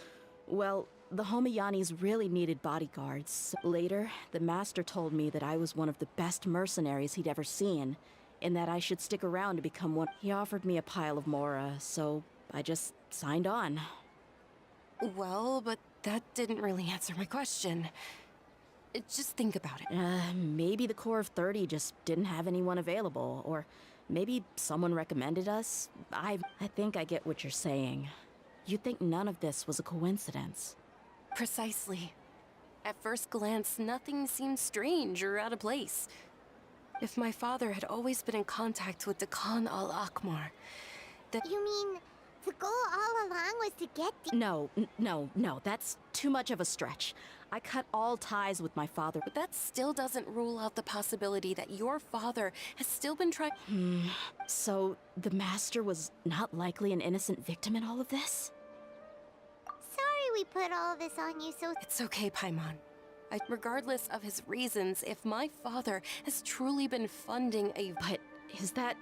Well, the Homayanis really needed bodyguards. Later, the Master told me that I was one of the best mercenaries he'd ever seen, and that I should stick around to become one. He offered me a pile of Mora, so I just signed on. Well, but that didn't really answer my question. Just think about it. Maybe the Corps of 30 just didn't have anyone available, or maybe someone recommended us. I think I get what you're saying. You think none of this was a coincidence? Precisely. At first glance, nothing seemed strange or out of place. If my father had always been in contact with the Khan al-Akmar, then... You mean the goal all along was to get the... No, that's too much of a stretch. I cut all ties with my father. But that still doesn't rule out the possibility that your father has still been trying... So, the Master was not likely an innocent victim in all of this? Sorry we put all this on you so... It's okay, Paimon. Regardless of his reasons, if my father has truly been funding a... But is that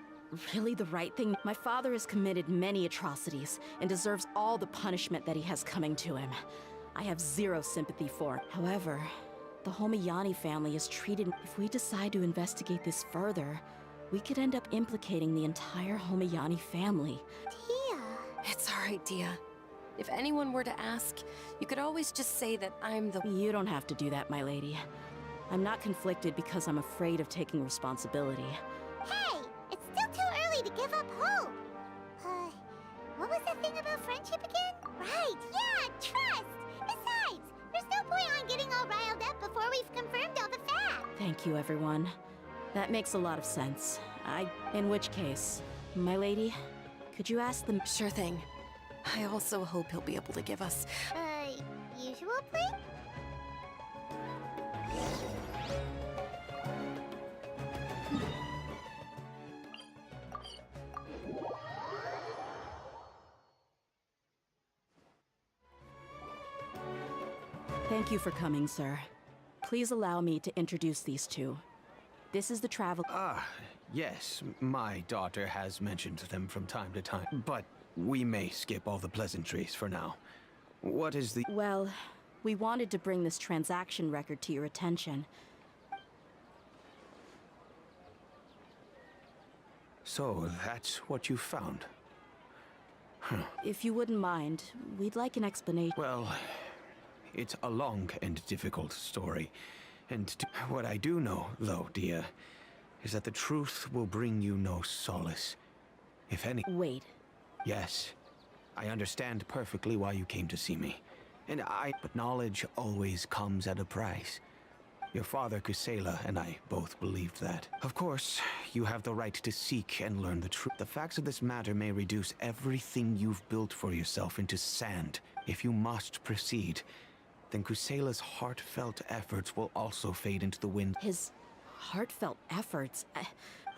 really the right thing? My father has committed many atrocities and deserves all the punishment that he has coming to him. I have zero sympathy for him. However, the Homayani family is treated... If we decide to investigate this further, we could end up implicating the entire Homayani family. Tia... It's our idea. If anyone were to ask, you could always just say that I'm the... You don't have to do that, my lady. I'm not conflicted because I'm afraid of taking responsibility. Hey! It's still too early to give up hope! What was that thing about friendship again? Right, yeah, trust! Besides, there's no point on getting all riled up before we've confirmed all the facts! Thank you, everyone. That makes a lot of sense. In which case, my lady, could you ask them... Sure thing. I also hope he'll be able to give us... Usual plea? Thank you for coming, sir. Please allow me to introduce these two. This is the travel. Yes, my daughter has mentioned them from time to time, but we may skip all the pleasantries for now. What is the... Well, we wanted to bring this transaction record to your attention. So, that's what you found? If you wouldn't mind, we'd like an explanation. Well, it's a long and difficult story. And what I do know, though, dear, is that the truth will bring you no solace. If any... Wait. Yes. I understand perfectly why you came to see me. But knowledge always comes at a price. Your father, Kusela, and I both believed that. Of course, you have the right to seek and learn the truth. The facts of this matter may reduce everything you've built for yourself into sand. If you must proceed, then Kusela's heartfelt efforts will also fade into the wind. His heartfelt efforts?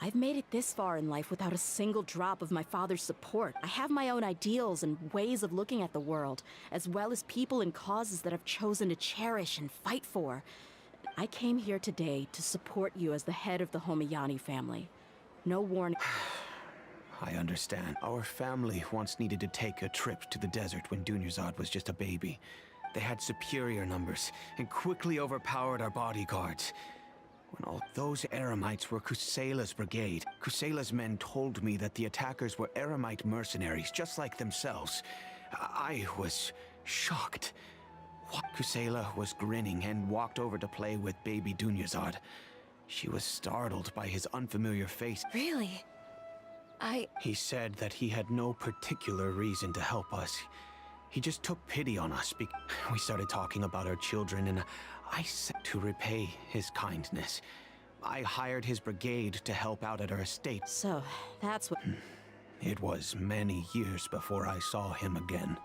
I've made it this far in life without a single drop of my father's support. I have my own ideals and ways of looking at the world, as well as people and causes that I've chosen to cherish and fight for. I came here today to support you as the head of the Homayani family. No warning. I understand. Our family once needed to take a trip to the desert when Dunyarzad was just a baby. They had superior numbers and quickly overpowered our bodyguards. When all those Eremites were Kusela's brigade, Kusela's men told me that the attackers were Eremite mercenaries, just like themselves. I was shocked. Kusela was grinning and walked over to play with baby Dunyarzad. She was startled by his unfamiliar face. Really? He said that he had no particular reason to help us. He just took pity on us. We started talking about our children, and I said to repay his kindness. I hired his brigade to help out at our estate. So, that's what... It was many years before I saw him again.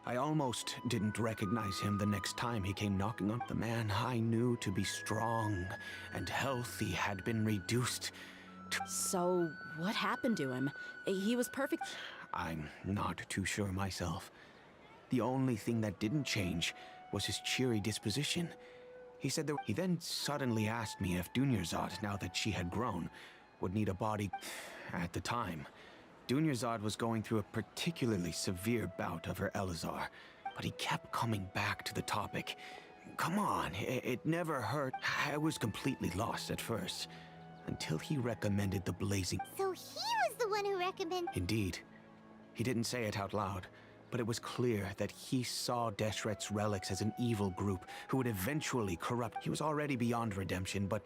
I almost didn't recognize him the next time he came knocking on. The man I knew to be strong and healthy had been reduced to... So, what happened to him? He was perfect... I'm not too sure myself. The only thing that didn't change was his cheery disposition. He said that he then suddenly asked me if Dunyarzad, now that she had grown, would need a body. At the time, Dunyarzad was going through a particularly severe bout of her Elazar, but he kept coming back to the topic. Come on, it never hurt. I was completely lost at first, until he recommended the blazing... So he was the one who recommended... Indeed. He didn't say it out loud, but it was clear that he saw Deshret's relics as an evil group who would eventually corrupt. He was already beyond redemption, but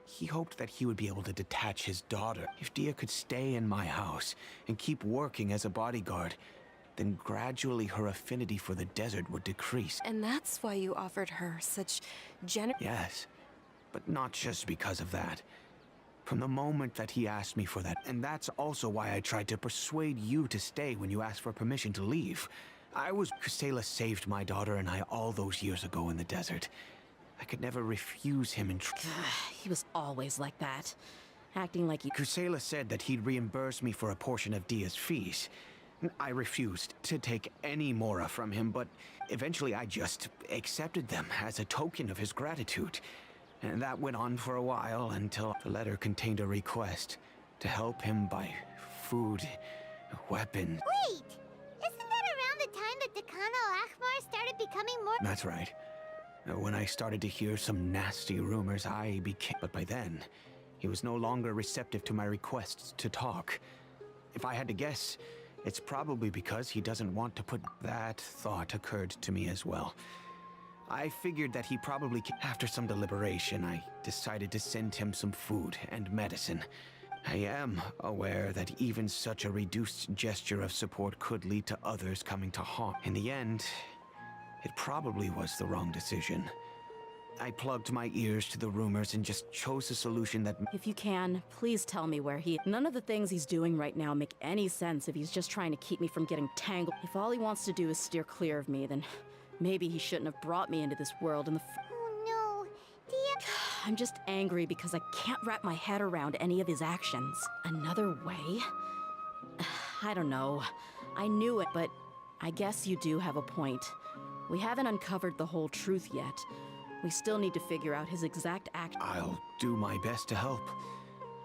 he hoped that he would be able to detach his daughter. If Dia could stay in my house and keep working as a bodyguard, then gradually her affinity for the desert would decrease. And that's why you offered her such Yes, but not just because of that. From the moment that he asked me for that, and that's also why I tried to persuade you to stay when you asked for permission to leave. Kusela saved my daughter and I all those years ago in the desert. I could never refuse him and... He was always like that. Acting like he... Kusela said that he'd reimburse me for a portion of Dia's fees. I refused to take any mora from him, but eventually I just accepted them as a token of his gratitude. And that went on for a while until the letter contained a request to help him buy food, weapons. Wait! Isn't that around the time that Dakana Al-Ahmar started becoming more... That's right. When I started to hear some nasty rumors, I became... But by then, he was no longer receptive to my requests to talk. If I had to guess, it's probably because he doesn't want to put... That thought occurred to me as well. I figured that he probably... After some deliberation, I decided to send him some food and medicine. I am aware that even such a reduced gesture of support could lead to others coming to harm. In the end, it probably was the wrong decision. I plugged my ears to the rumors and just chose a solution that... If you can, please tell me where he... None of the things he's doing right now make any sense if he's just trying to keep me from getting tangled. If all he wants to do is steer clear of me, then maybe he shouldn't have brought me into this world in the... Oh no! Dia I'm just angry because I can't wrap my head around any of his actions. Another way? I don't know. I knew it, but I guess you do have a point. We haven't uncovered the whole truth yet. We still need to figure out his exact act. I'll do my best to help.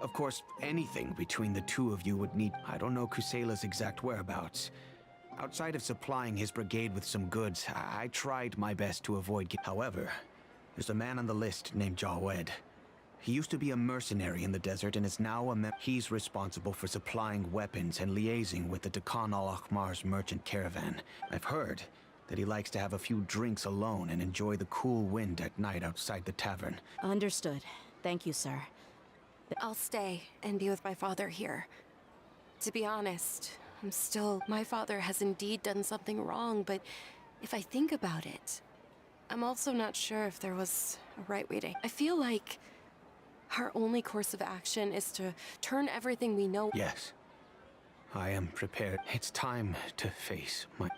Of course, anything between the two of you would need... I don't know Kusela's exact whereabouts. Outside of supplying his brigade with some goods, I tried my best to avoid... However, there's a man on the list named Jawed. He used to be a mercenary in the desert and is now a He's responsible for supplying weapons and liaising with the Dakan al-Akhmar's merchant caravan. I've heard that he likes to have a few drinks alone and enjoy the cool wind at night outside the tavern. Understood. Thank you, sir. I'll stay and be with my father here. To be honest, my father has indeed done something wrong, but if I think about it, I'm also not sure if there was a right way to... I feel like our only course of action is to turn everything we know... Yes. I am prepared. It's time to face my...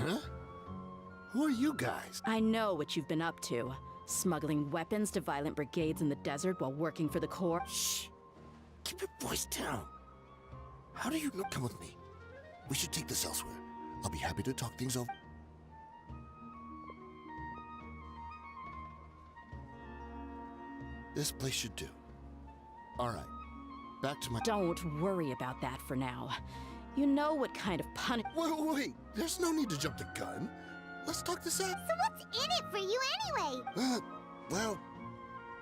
Huh? Who are you guys? I know what you've been up to. Smuggling weapons to violent brigades in the desert while working for the Corps. Shh! Keep your voice down. How do you know? Come with me. We should take this elsewhere. I'll be happy to talk things over. This place should do. All right. Back to my... Don't worry about that for now. You know what kind of Wait. There's no need to jump the gun. Let's talk this out. So what's in it for you anyway? Well,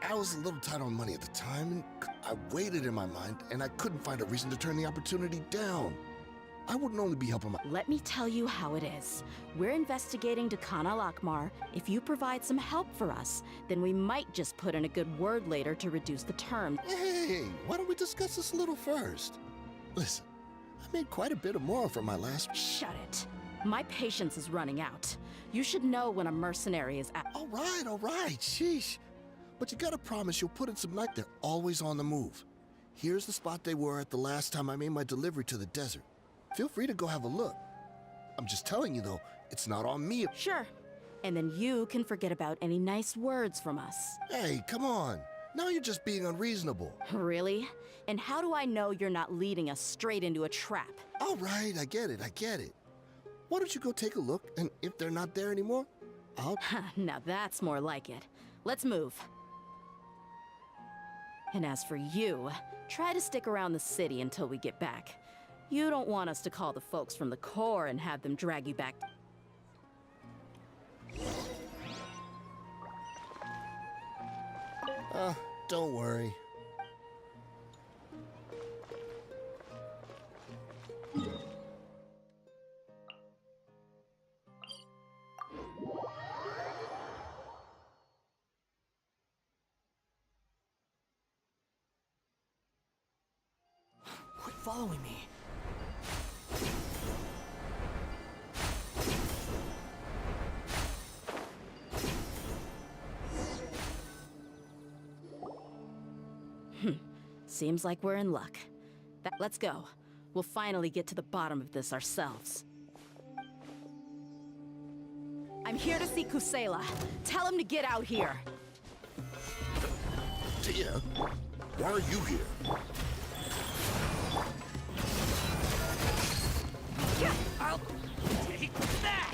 I was a little tight on money at the time, and I weighed it in my mind, and I couldn't find a reason to turn the opportunity down. I wouldn't only be helping my... Let me tell you how it is. We're investigating Dakan al-Akhmar. If you provide some help for us, then we might just put in a good word later to reduce the terms. Hey, why don't we discuss this a little first? Listen, I made quite a bit of more from my last... Shut it. My patience is running out. You should know when a mercenary is at... All right, sheesh. But you gotta promise you'll put in some night. They're always on the move. Here's the spot they were at the last time I made my delivery to the desert. Feel free to go have a look. I'm just telling you, though, it's not on me. Sure. And then you can forget about any nice words from us. Hey, come on. Now you're just being unreasonable. Really? And how do I know you're not leading us straight into a trap? All right, I get it. Why don't you go take a look, and if they're not there anymore, I'll... Now that's more like it. Let's move. And as for you, try to stick around the city until we get back. You don't want us to call the folks from the Corps and have them drag you back. Don't worry. Quit following me. Seems like we're in luck. Let's go. We'll finally get to the bottom of this ourselves. I'm here to see Kusela. Tell him to get out here. Dear, why are you here? I'll take that!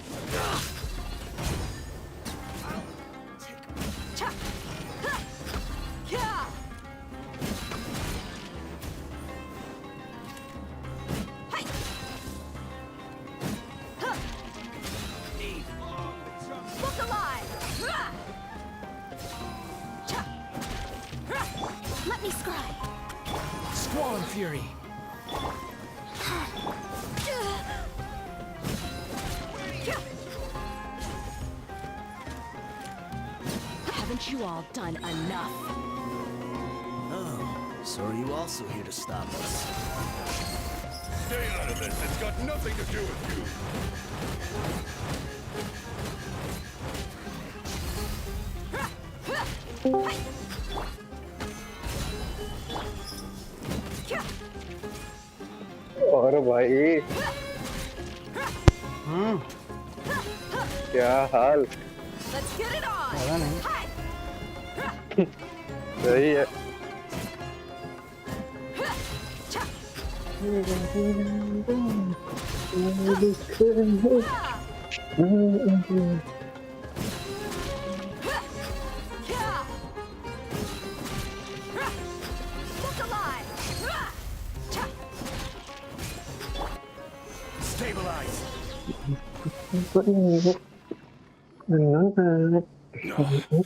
me scry. Squall and Fury. Haven't you all done enough? Oh, so are you also here to stop us? Stay out of this. It's got nothing to do with you. और भाई क्या हाल Let's get it on. पता नहीं सही है Look alive. Stabilize!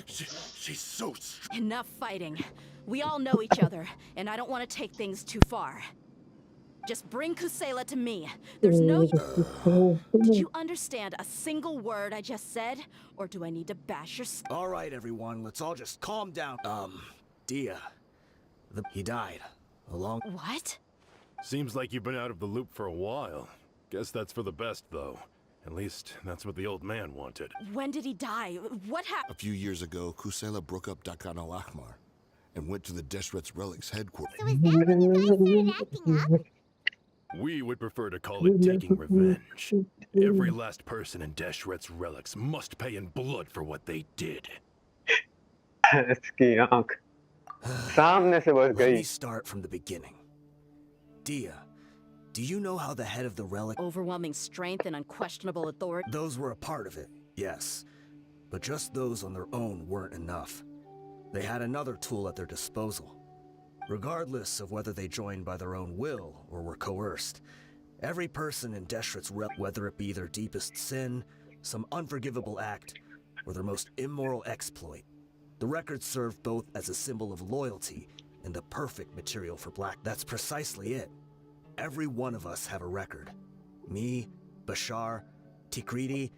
She's so strong. Enough fighting. We all know each other, and I don't want to take things too far. Just bring Kusela to me. There's no... Did you understand a single word I just said? Or do I need to bash your... All right, everyone, let's all just calm down. Dia. He died. Along... What? Seems like you've been out of the loop for a while. Guess that's for the best, though. At least, that's what the old man wanted. When did he die? What A happened? few years ago, Kusela broke up Dakan al-Ahmar and went to the Deshret's Relics headquarters. So is that when you guys started acting up? We would prefer to call it taking revenge. Every last person in Deshret's Relics must pay in blood for what they did. इसकी आंख सामने से बस Let गई me start from the beginning. Dia, do you know how the head of the relic... Overwhelming strength and unquestionable authority. Those were a part of it, yes. But just those on their own weren't enough. They had another tool at their disposal. Regardless of whether they joined by their own will or were coerced, every person in Deshret's Relic, whether it be their deepest sin, some unforgivable act, or their most immoral exploit, the record served both as a symbol of loyalty and the perfect material for black. That's precisely it. Every one of us have a record. Me, Bashar, Tikriti,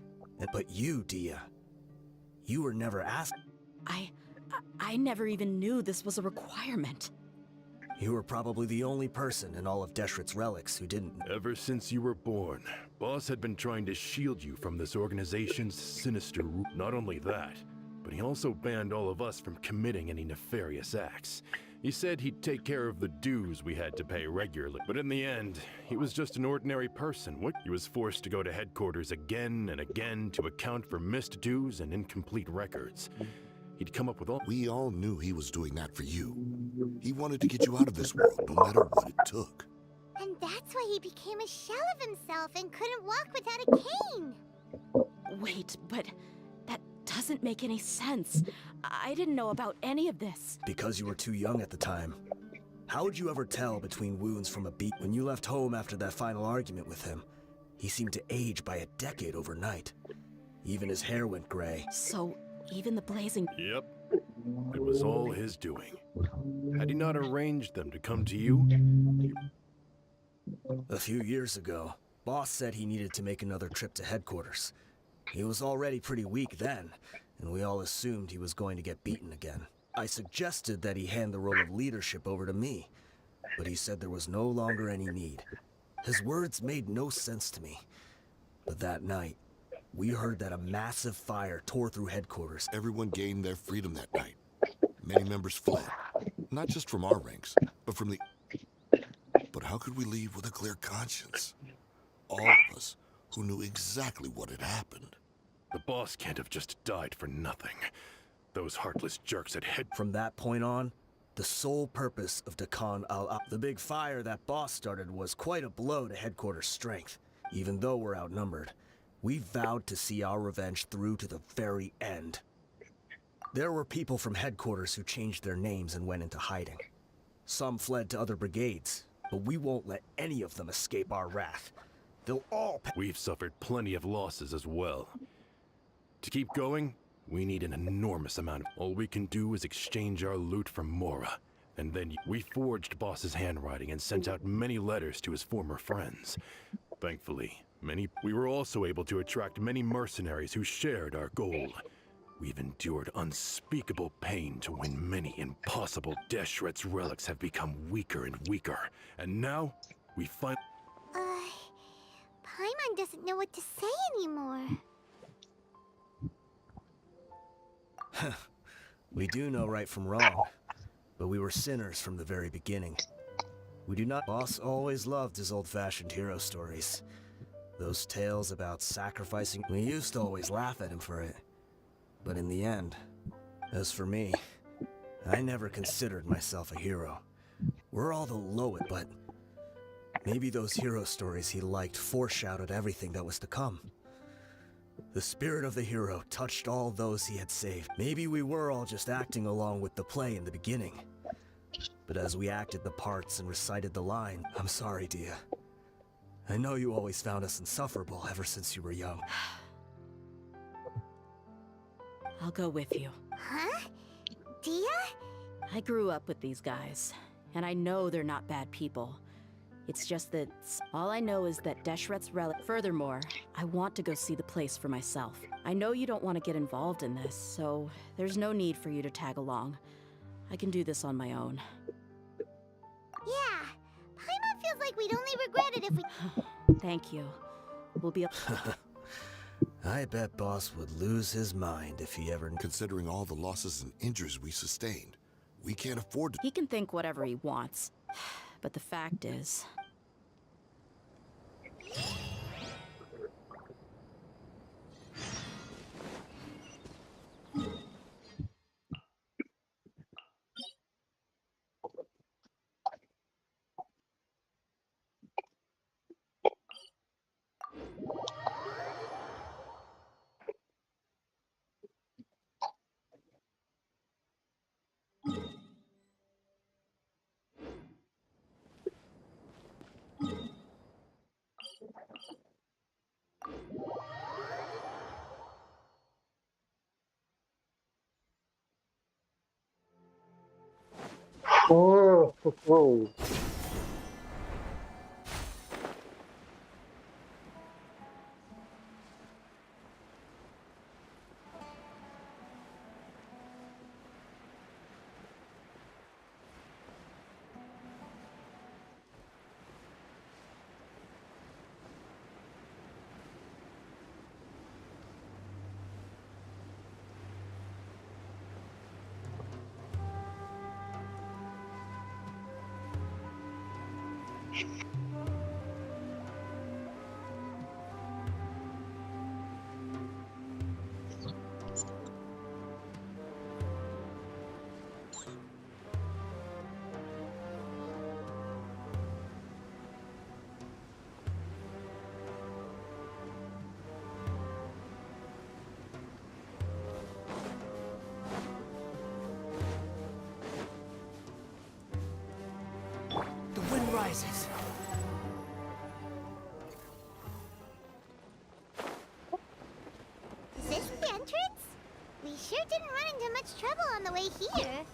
but you, Dia. You were never asked. I never even knew this was a requirement. You were probably the only person in all of Deshret's Relics who didn't. Ever since you were born, Boss had been trying to shield you from this organization's sinister root. Not only that, but he also banned all of us from committing any nefarious acts. He said he'd take care of the dues we had to pay regularly, but in the end, he was just an ordinary person. He was forced to go to headquarters again and again to account for missed dues and incomplete records. He'd come up with all... We all knew he was doing that for you. He wanted to get you out of this world, no matter what it took. And that's why he became a shell of himself and couldn't walk without a cane. Wait, but that doesn't make any sense. I didn't know about any of this. Because you were too young at the time. How would you ever tell between wounds from a beat? When you left home after that final argument with him, he seemed to age by a decade overnight. Even his hair went gray. So, even the blazing... Yep. It was all his doing. Had he not arranged them to come to you? A few years ago, Boss said he needed to make another trip to headquarters. He was already pretty weak then, and we all assumed he was going to get beaten again. I suggested that he hand the role of leadership over to me, but he said there was no longer any need. His words made no sense to me. But that night, we heard that a massive fire tore through headquarters. Everyone gained their freedom that night. Many members fled, not just from our ranks, but from the... But how could we leave with a clear conscience? All of us who knew exactly what had happened. The boss can't have just died for nothing. Those heartless jerks at head... From that point on, the sole purpose of Dakan the big fire that Boss started was quite a blow to headquarters strength. Even though we're outnumbered, we vowed to see our revenge through to the very end. There were people from headquarters who changed their names and went into hiding. Some fled to other brigades, but we won't let any of them escape our wrath. They'll all... We've suffered plenty of losses as well. To keep going, we need an enormous amount of... All we can do is exchange our loot for Mora, And then we forged Boss's handwriting and sent out many letters to his former friends. Thankfully, we were also able to attract many mercenaries who shared our goal. We've endured unspeakable pain to win many impossible. Deshret's relics have become weaker and weaker. And now, we find... Paimon doesn't know what to say anymore. We do know right from wrong, but we were sinners from the very beginning. We do not... Boss always loved his old-fashioned hero stories. Those tales about sacrificing... We used to always laugh at him for it. But in the end, as for me, I never considered myself a hero. We're all the lowest, but maybe those hero stories he liked foreshadowed everything that was to come. The spirit of the hero touched all those he had saved. Maybe we were all just acting along with the play in the beginning. But as we acted the parts and recited the line, I'm sorry, Dia. I know you always found us insufferable ever since you were young. I'll go with you. Huh? Dia? I grew up with these guys, and I know they're not bad people. It's just that all I know is that Deshret's relic. Furthermore, I want to go see the place for myself. I know you don't want to get involved in this, so there's no need for you to tag along. I can do this on my own. Yeah, Paimon feels like we'd only regret it if we... Thank you. We'll be... I bet Boss would lose his mind if he ever... Considering all the losses and injuries we sustained, we can't afford to... He can think whatever he wants, but the fact is... Oh, oh. The wind rises. Is this the entrance? We sure didn't run into much trouble on the way here.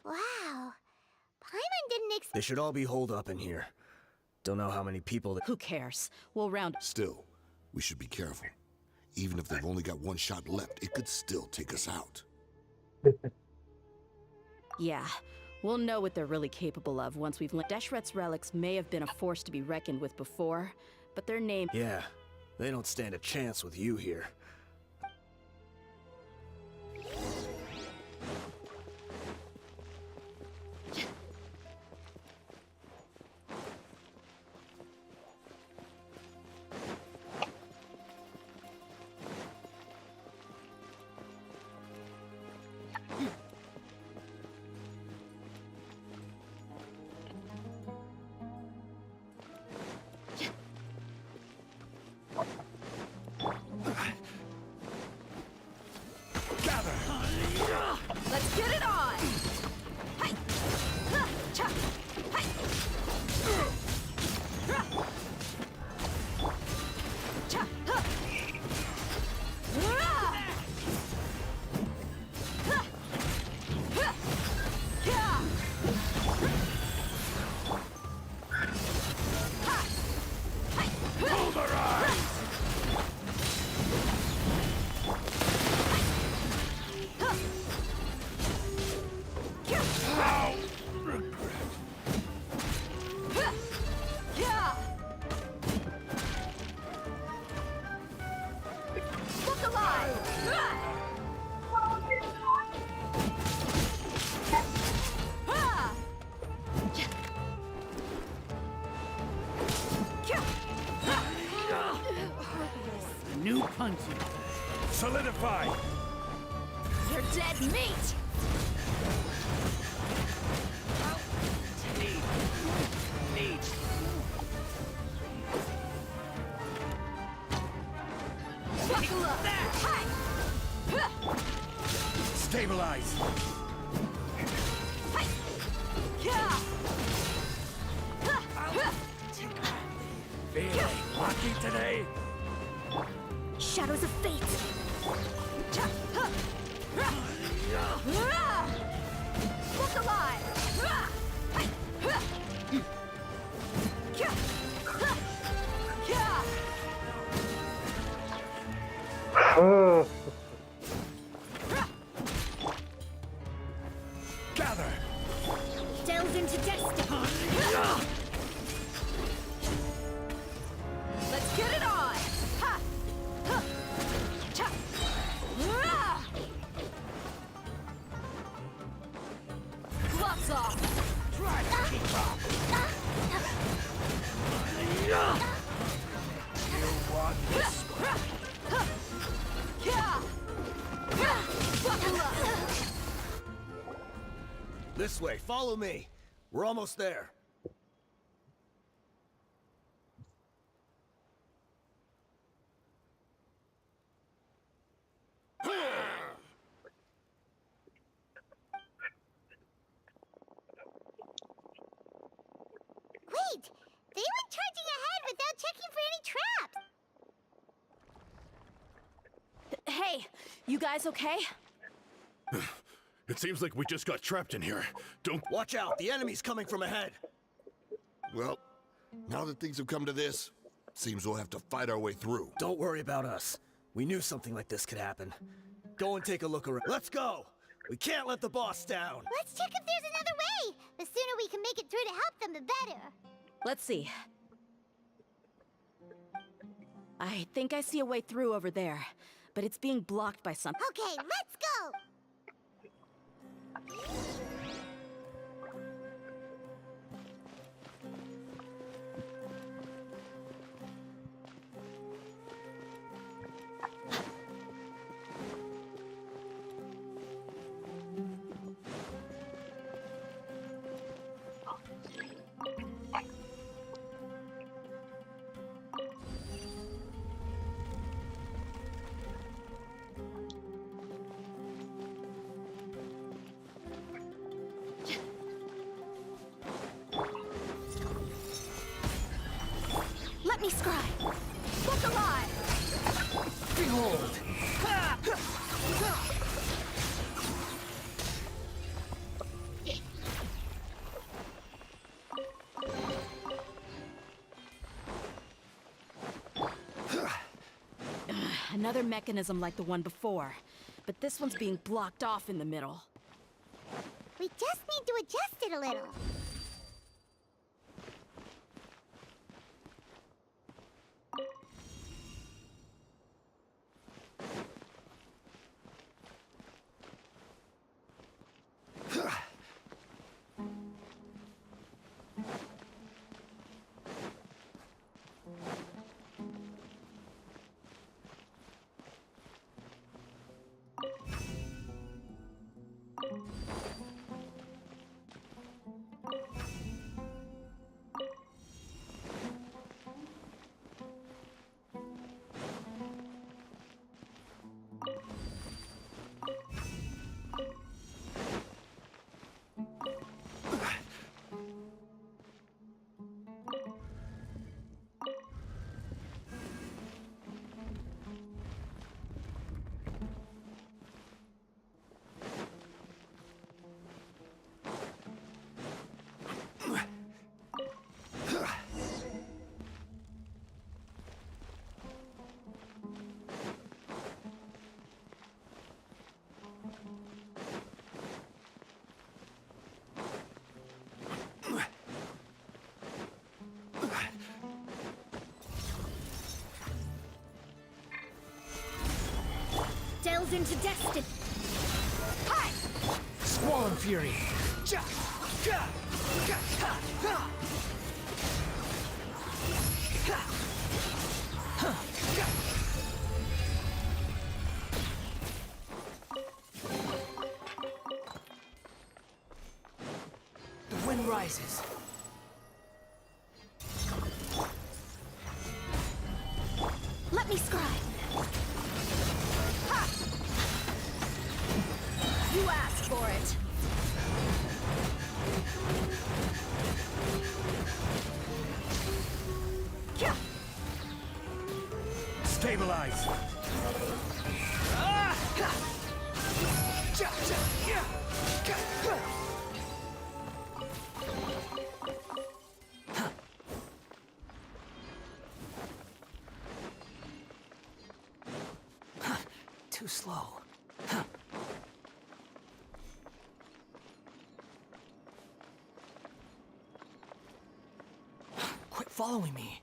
Wow. Paimon didn't expect... They should all be holed up in here. Don't know how many people... Who cares? We'll round... Still, we should be careful. Even if they've only got one shot left, it could still take us out. Yeah, we'll know what they're really capable of once we've... Deshret's relics may have been a force to be reckoned with before, but their name... Yeah, they don't stand a chance with you here. punching. Solidify! You're dead meat! Buckle up! Stabilize! Feeling lucky today? Shadows of fate! Look alive! Gather! Delve into destiny! Let's get it on! Ha! Huh! Cha! Ah! Gloves off! Try to keep up! You want this? Buckle up! This way, follow me. We're almost there. Wait! They went charging ahead without checking for any traps! Hey, you guys okay? It seems like we just got trapped in here. Don't... Watch out, the enemy's coming from ahead. Well, now that things have come to this, seems we'll have to fight our way through. Don't worry about us. We knew something like this could happen. Go and take a look around. Let's go! We can't let the boss down! Let's check if there's another way! The sooner we can make it through to help them, the better. Let's see. I think I see a way through over there, but it's being blocked by something. Okay, let's go! Let me scry! Look alive! Behold! Another mechanism like the one before, but this one's being blocked off in the middle. We just need to adjust it a little. Delves into destiny. Hi! Squall Fury! Ja! Ja! Ja! Ha! Ha! Ha! Huh! Ja! wind rises. Let me scribe. Ha! You asked for it. Stabilize. Too slow. Quit following me.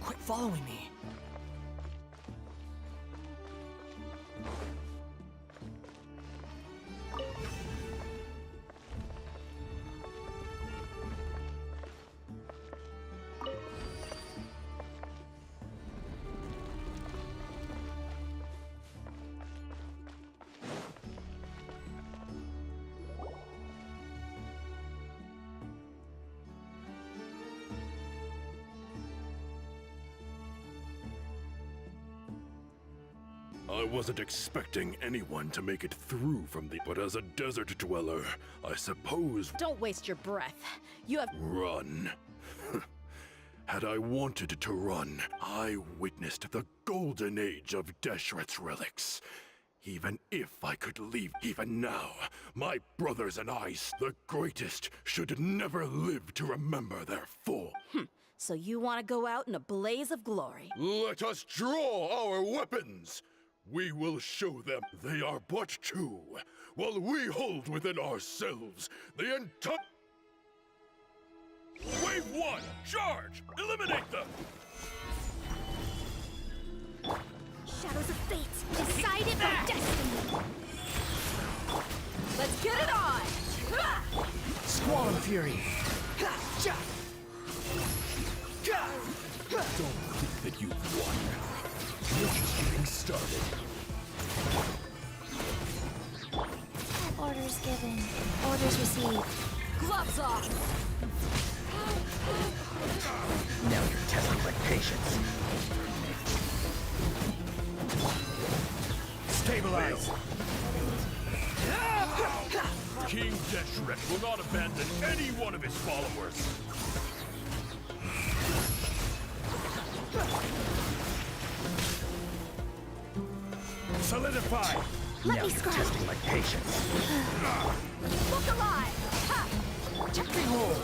Quit following me. I wasn't expecting anyone to make it through from the... But as a desert dweller, I suppose... Don't waste your breath. You have... Run. Had I wanted to run, I witnessed the golden age of Deshret's relics. Even if I could leave even now, my brothers and I, the greatest, should never live to remember their fall. So you want to go out in a blaze of glory. Let us draw our weapons! We will show them they are but two, while we hold within ourselves the entire... Wave 1! Charge! Eliminate them! Shadows of fate, decided by destiny. Let's get it on! Squall Fury. Don't think that you've won. You're just getting started. Orders given. Orders received. Gloves off! Now you're testing my patience. Stabilize. King Deshret will not abandon any one of his followers. Solidify. Let me scribe. Testing my patience. Look alive! Ha! Behold.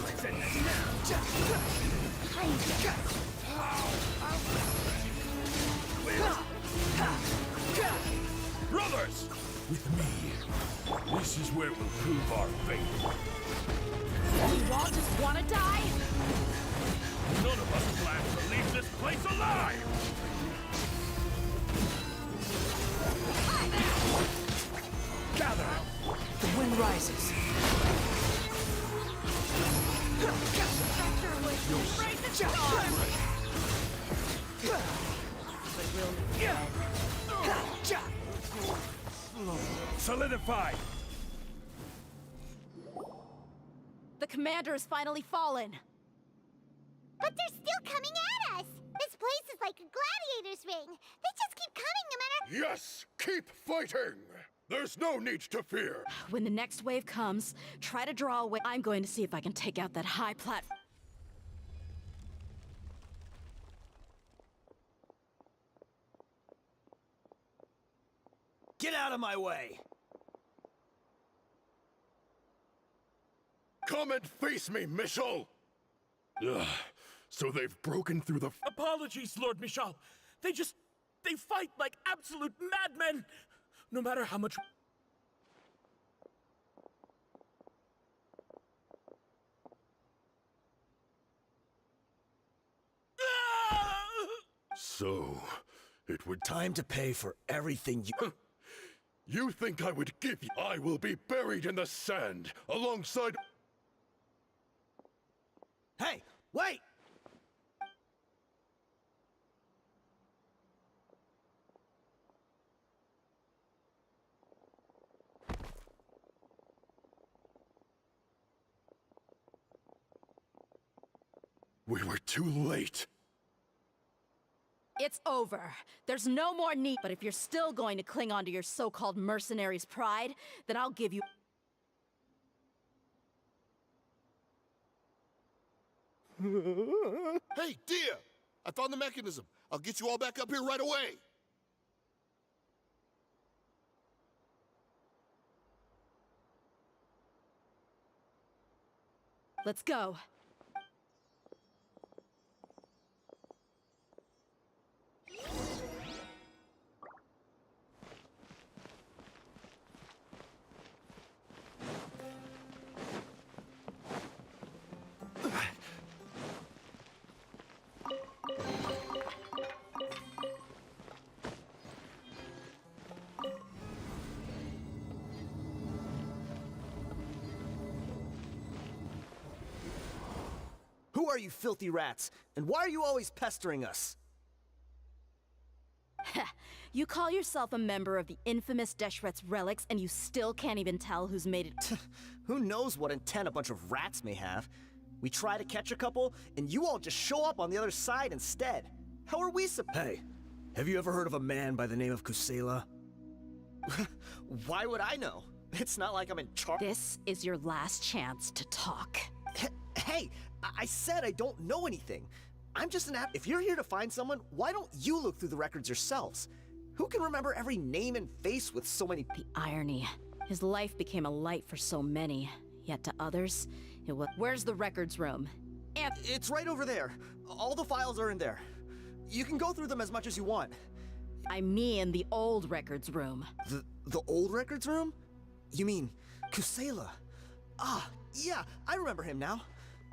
Brothers! With me, this is where we'll prove our faith. You all just want to die? None of us plan to leave this place alive! Gather. The wind rises. Solidify. The commander has finally fallen. But they're still coming at us! This place is like a gladiator's ring. They just keep coming no matter... Yes! Keep fighting! There's no need to fear! When the next wave comes, try to draw away. I'm going to see if I can take out that high platform. Get out of my way. Come and face me, Michel! Ugh, so they've broken through the... Apologies, Lord Michal. They fight like absolute madmen! No matter how much... So, it would... Time to pay for everything you... You think I would give you? I will be buried in the sand alongside. Hey, wait! We were too late. It's over. There's no more need. But if you're still going to cling on to your so-called mercenary's pride, then I'll give you... Hey, dear! I found the mechanism. I'll get you all back up here right away. Let's go. Who are you filthy rats? And why are you always pestering us? You call yourself a member of the infamous Deshret's relics, and you still can't even tell who's made it. Who knows what intent a bunch of rats may have? We try to catch a couple, and you all just show up on the other side instead. How are we Hey, have you ever heard of a man by the name of Kusela? Why would I know? It's not like I'm in charge. This is your last chance to talk. Hey, I said I don't know anything. I'm just an app. If you're here to find someone, why don't you look through the records yourselves? Who can remember every name and face with so many... The irony. His life became a light for so many, yet to others, it was... Where's the records room? And... It's right over there. All the files are in there. You can go through them as much as you want. I mean the old records room. The old records room? You mean Kusela? Ah, yeah, I remember him now.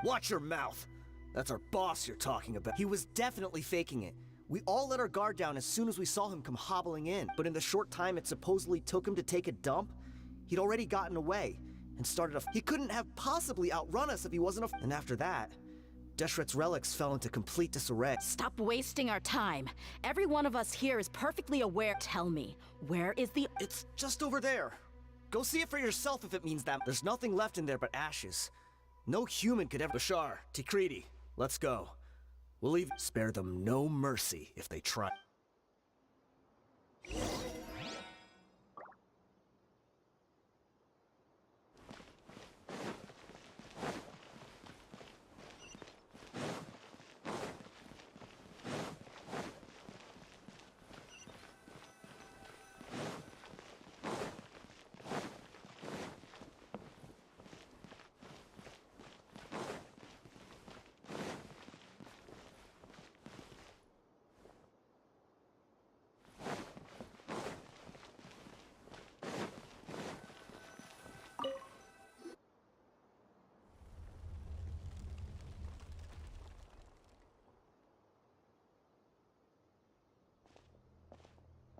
Watch your mouth. That's our boss you're talking about. He was definitely faking it. We all let our guard down as soon as we saw him come hobbling in. But in the short time it supposedly took him to take a dump, he'd already gotten away and started a... He couldn't have possibly outrun us if he wasn't a... And after that, Deshret's relics fell into complete disarray. Stop wasting our time. Every one of us here is perfectly aware. Tell me, where is the... It's just over there. Go see it for yourself if it means that. There's nothing left in there but ashes. No human could ever... Bashar, Tikriti, let's go. We'll leave... Spare them no mercy if they try.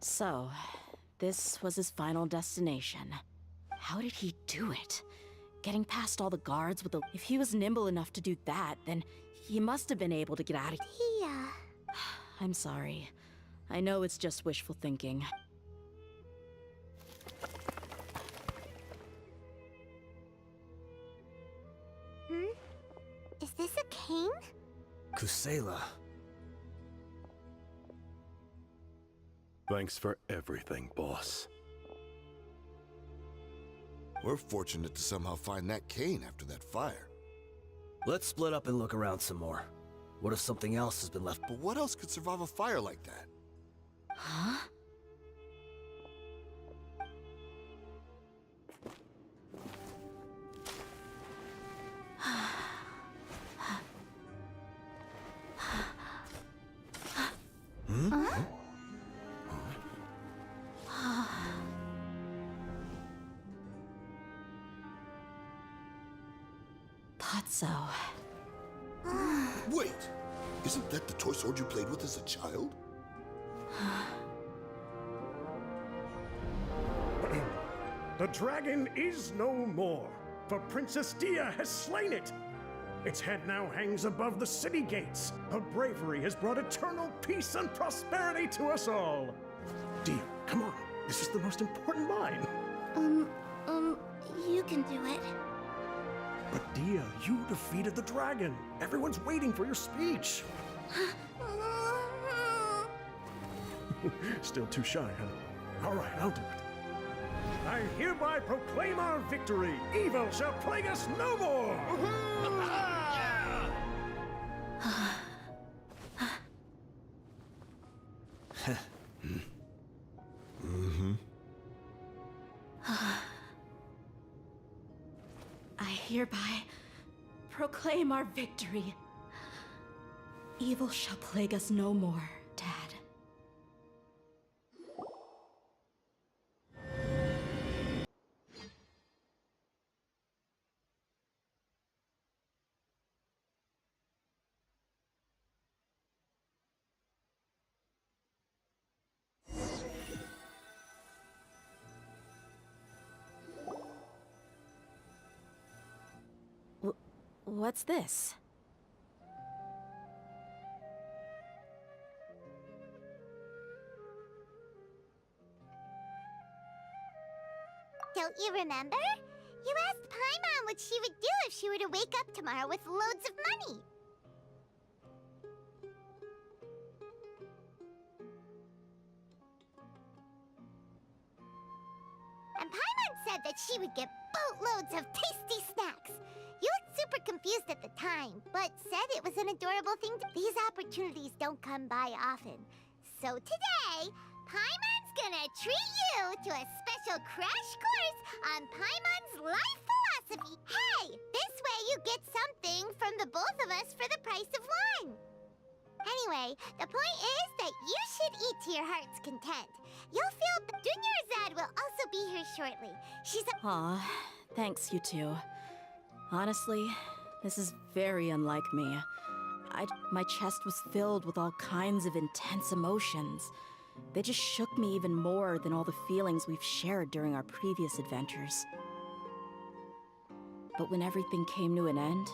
So, this was his final destination. How did he do it? Getting past all the guards with the... If he was nimble enough to do that, then he must have been able to get out of... I'm sorry. I know it's just wishful thinking. Is this a cane? Kusela. Thanks for everything, boss. We're fortunate to somehow find that cane after that fire. Let's split up and look around some more. What if something else has been left? But what else could survive a fire like that? Huh? Thought so. Wait! Isn't that the toy sword you played with as a child? The dragon is no more, for Princess Dia has slain it. Its head now hangs above the city gates. Her bravery has brought eternal peace and prosperity to us all. Dia, come on. This is the most important line. You can do it. But Dia, you defeated the dragon. Everyone's waiting for your speech. Still too shy, huh? All right, I'll do it. I hereby proclaim our victory. Evil shall plague us no more. I hereby proclaim our victory. Evil shall plague us no more, Dad. What's this? Don't you remember? You asked Paimon what she would do if she were to wake up tomorrow with loads of money. And Paimon said that she would get boatloads of tasty snacks. You looked super confused at the time, but said it was an adorable thing to— These opportunities don't come by often. So today, Paimon's gonna treat you to a special crash course on Paimon's life philosophy. Hey, this way you get something from the both of us for the price of one. Anyway, the point is that you should eat to your heart's content. You'll feel— Dunyarzad will also be here shortly. She's a— Aw, thanks you two. Honestly, this is very unlike me. My chest was filled with all kinds of intense emotions. They just shook me even more than all the feelings we've shared during our previous adventures. But when everything came to an end,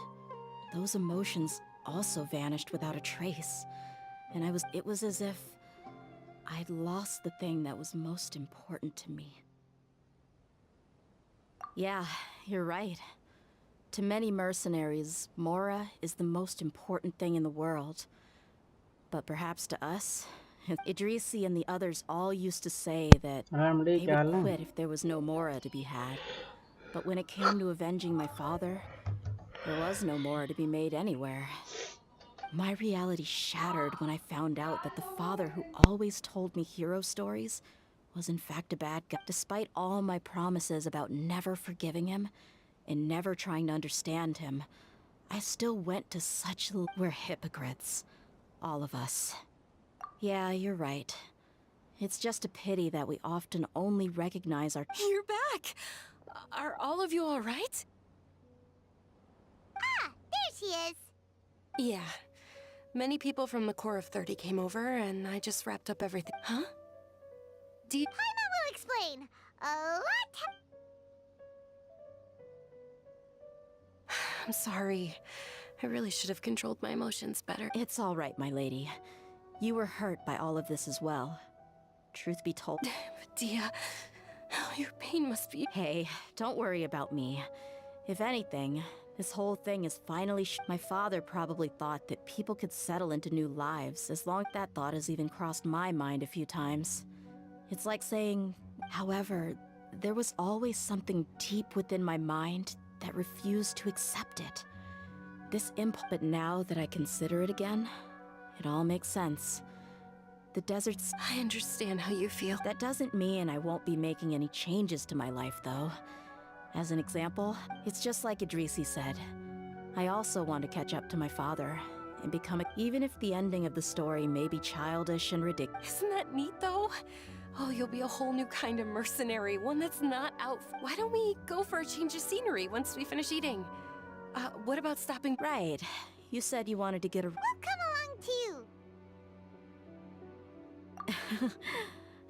those emotions also vanished without a trace. And it was as if I'd lost the thing that was most important to me. Yeah, you're right. To many mercenaries, Mora is the most important thing in the world. But perhaps to us, Idrisi and the others all used to say that they would quit if there was no Mora to be had. But when it came to avenging my father, there was no Mora to be made anywhere. My reality shattered when I found out that the father who always told me hero stories was in fact a bad guy. Despite all my promises about never forgiving him and never trying to understand him, I still went to such We're hypocrites. All of us. Yeah, you're right. It's just a pity that we often only recognize our— You're back! Are all of you all right? Ah, there she is. Yeah. Many people from the Core of 30 came over, and I just wrapped up everything. Huh? Do you— Paimon will explain. A lot— I'm sorry. I really should have controlled my emotions better. It's all right, my lady. You were hurt by all of this as well. Truth be told— Dia, your pain must be— Hey, don't worry about me. If anything, this whole thing is finally my father probably thought that people could settle into new lives, as long as that thought has even crossed my mind a few times. It's like saying— However, there was always something deep within my mind that refused to accept it. This but now that I consider it again, it all makes sense. The desert's— I understand how you feel. That doesn't mean I won't be making any changes to my life, though. As an example, it's just like Idrisi said. I also want to catch up to my father and become even if the ending of the story may be childish and ridiculous. Isn't that neat, though? Oh, you'll be a whole new kind of mercenary, one that's not out— Why don't we go for a change of scenery once we finish eating? What about stopping— Right. You said you wanted to get a— We'll come along too.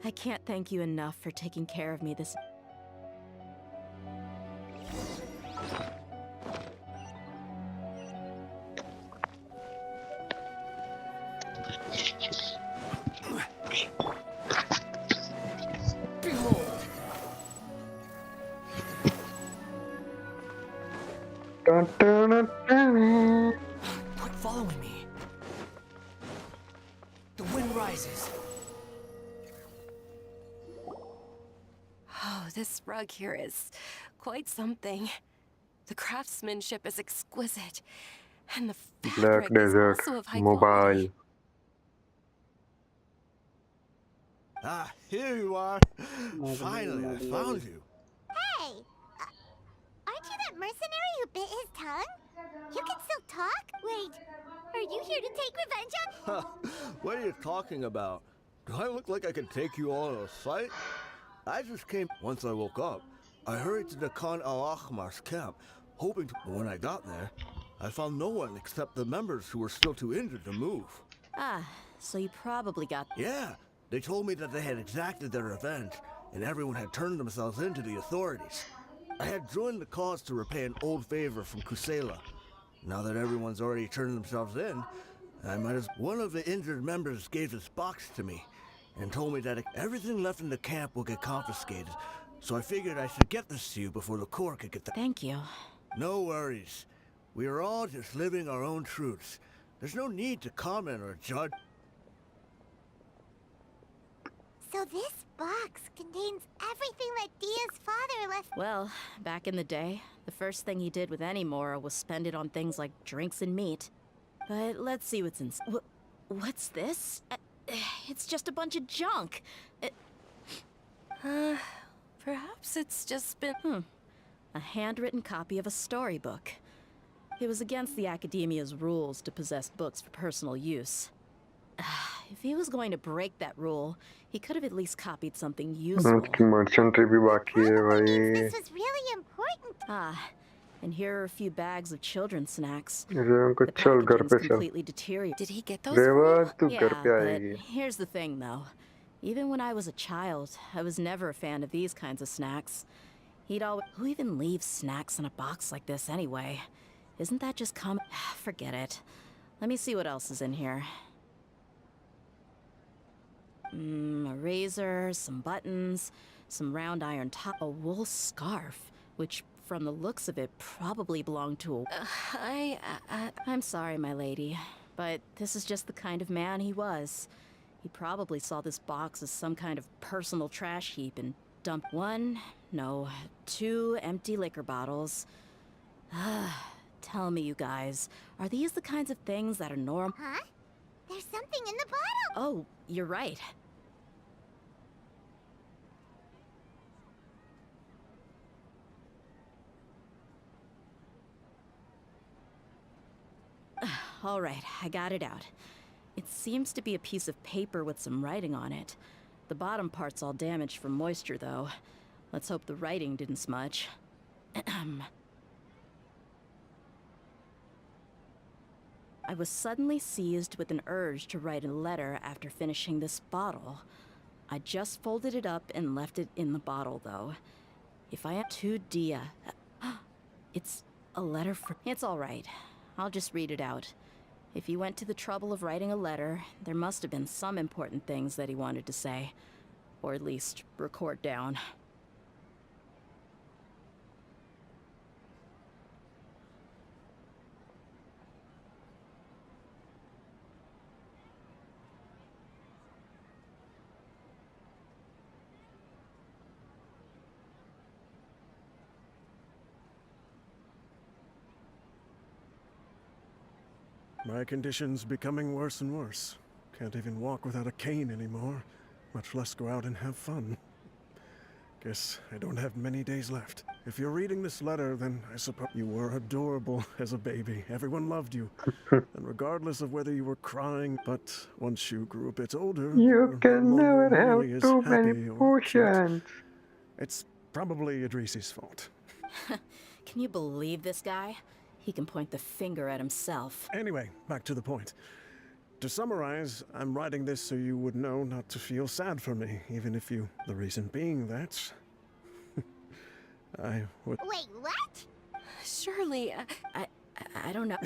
I can't thank you enough for taking care of me this— Quit following me. The wind rises. Oh, this rug here is quite something. The craftsmanship is exquisite, and the Black fabric is Desert also of high Mobile. quality. Ah, here you are. Finally, I found you. Hey! Aren't you that mercenary who bit his tongue? You can still talk? Wait, are you here to take revenge on— What are you talking about? Do I look like I can take you all in a fight? I just came. Once I woke up, I hurried to the Khan al-Ahmar's camp, hoping to. But when I got there, I found no one except the members who were still too injured to move. Ah, so you probably got... Yeah, they told me that they had exacted their revenge, and everyone had turned themselves in to the authorities. I had joined the cause to repay an old favor from Kusela. Now that everyone's already turned themselves in, I might as... One of the injured members gave this box to me, and told me that everything left in the camp will get confiscated, so I figured I should get this to you before the court could get the... Thank you. No worries. We are all just living our own truths. There's no need to comment or judge. So this box contains everything that Dia's father left— Well, back in the day, the first thing he did with any Mora was spend it on things like drinks and meat. But let's see what's in... What's this? It's just a bunch of junk. Perhaps it's just been... A handwritten copy of a storybook. It was against the Academia's rules to possess books for personal use. If he was going to break that rule, he could have at least copied something useful. उसकी merchantry भी बाकी है भाई. This was really important. Ah, and here are a few bags of children's snacks. Rewa The चल घर packaging's पे चल. completely deteriorated. Did he get those? रेवा तू Yeah, घर पे but आएगी. here's the thing, though. Even when I was a child, I was never a fan of these kinds of snacks. He'd always... Who even leaves snacks in a box like this anyway? Isn't that just common? Forget it. Let me see what else is in here. A razor, some buttons, some round iron top, a wool scarf, which, from the looks of it, probably belonged to a... I'm sorry, my lady, but this is just the kind of man he was. He probably saw this box as some kind of personal trash heap and dumped two empty liquor bottles. Tell me, you guys, are these the kinds of things that are normal? Huh? There's something in the bottle! Oh, you're right. All right, I got it out. It seems to be a piece of paper with some writing on it. The bottom part's all damaged from moisture, though. Let's hope the writing didn't smudge. I was suddenly seized with an urge to write a letter after finishing this bottle. I just folded it up and left it in the bottle, though. If I am to Dia... It's a letter for... It's all right. I'll just read it out. If he went to the trouble of writing a letter, there must have been some important things that he wanted to say. Or at least record down. My condition's becoming worse and worse. Can't even walk without a cane anymore, much less go out and have fun. Guess I don't have many days left. If you're reading this letter, then I suppose you were adorable as a baby. Everyone loved you. And regardless of whether you were crying, but once you grew a bit older, You can no never longer have really as too many happy or cute. potions. It's probably Idrisi's fault. Can you believe this guy? He can point the finger at himself. Anyway, back to the point. To summarize, I'm writing this so you would know not to feel sad for me, even if you... The reason being that... I would... Wait, what? Surely... I don't know.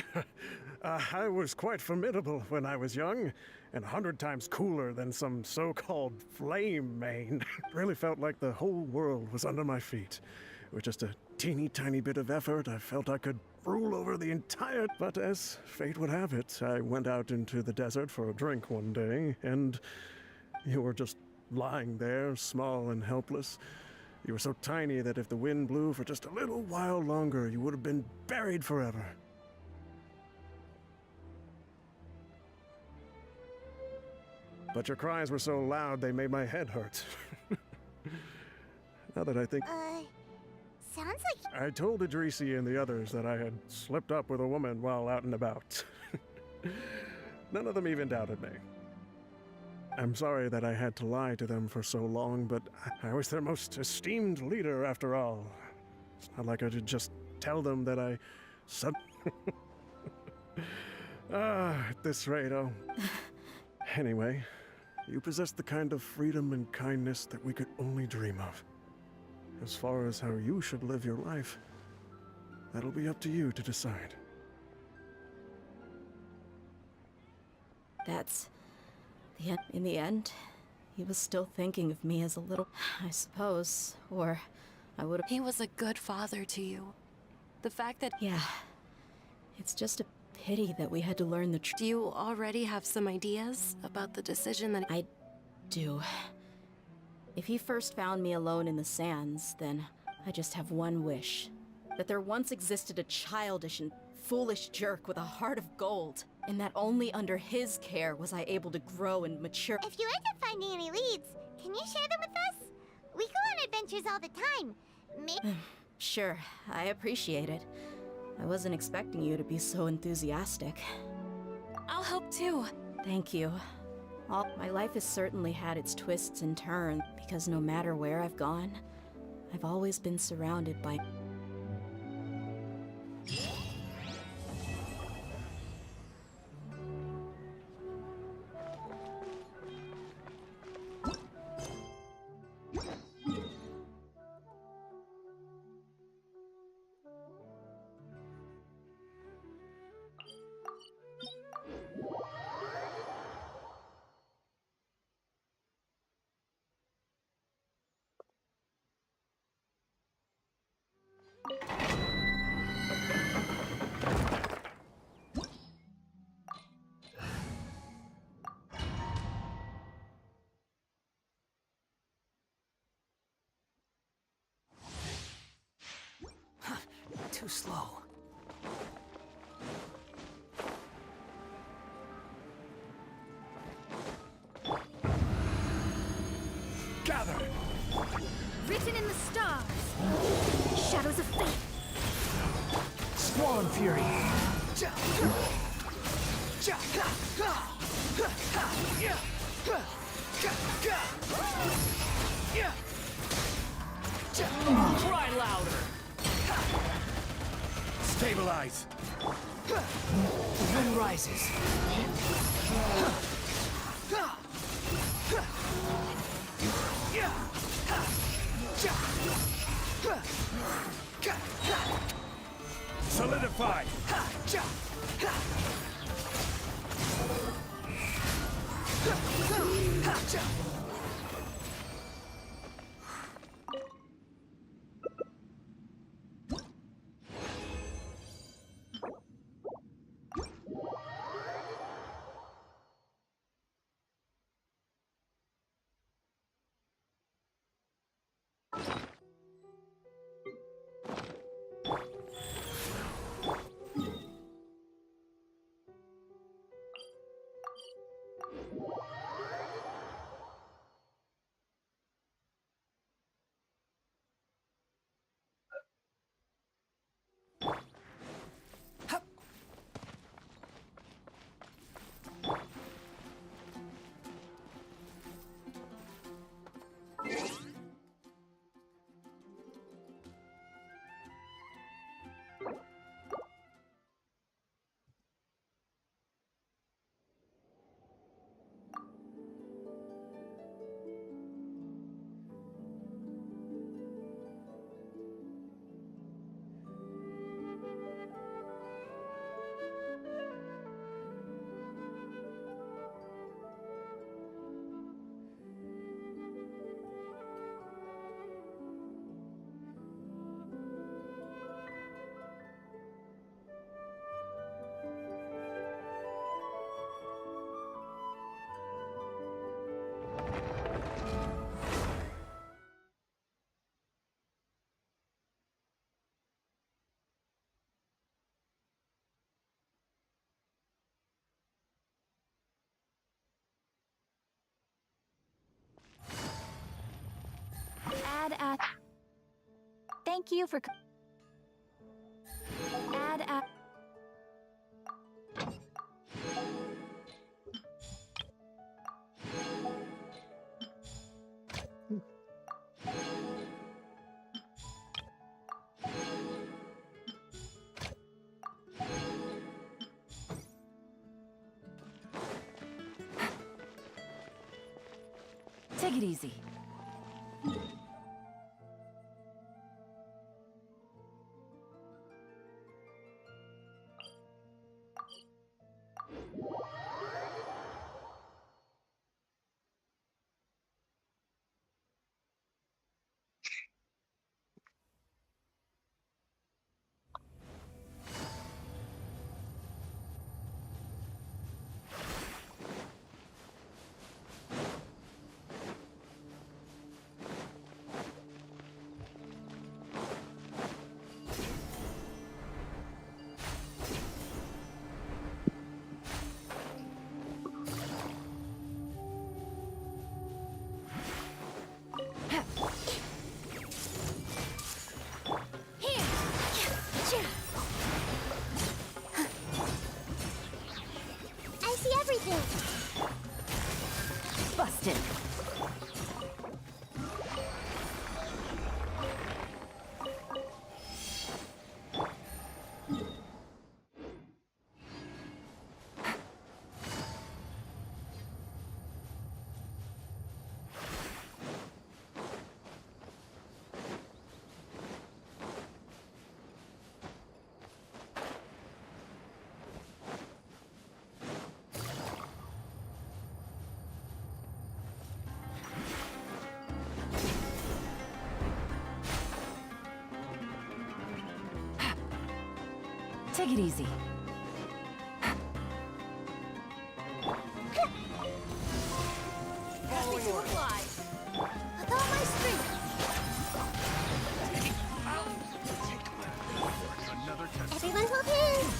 I was quite formidable when I was young, and 100 times cooler than some so-called flame main. Really felt like the whole world was under my feet. With just a teeny tiny bit of effort, I felt I could rule over the entire... But as fate would have it, I went out into the desert for a drink one day, and you were just lying there, small and helpless. You were so tiny that if the wind blew for just a little while longer, you would have been buried forever. But your cries were so loud they made my head hurt. Now that I think... Sounds like... I told Idrisi and the others that I had slipped up with a woman while out and about. None of them even doubted me. I'm sorry that I had to lie to them for so long, but I was their most esteemed leader after all. It's not like I could just tell them that I... at this rate, oh... Anyway, you possess the kind of freedom and kindness that we could only dream of. As far as how you should live your life, that'll be up to you to decide. That's... In the end, he was still thinking of me as a little... I suppose, or I would have... He was a good father to you. The fact that... Yeah. It's just a pity that we had to learn the truth. Do you already have some ideas about the decision that... I do. If he first found me alone in the sands, then I just have one wish. That there once existed a childish and foolish jerk with a heart of gold, and that only under his care was I able to grow and mature. If you end up finding any leads, can you share them with us? We go on adventures all the time. Maybe... Sure, I appreciate it. I wasn't expecting you to be so enthusiastic. I'll help too. Thank you. My life has certainly had its twists and turns, because no matter where I've gone, I've always been surrounded by... Too slow. Gather! Written in the stars. Shadows of fate. Swan Fury! Cry louder! Stabilize! The wind rises. Solidify! Thank you for... Add... Take it easy. I see everything. Busted. Take it easy. Happy to apply. With all my strength. Everyone hold hands.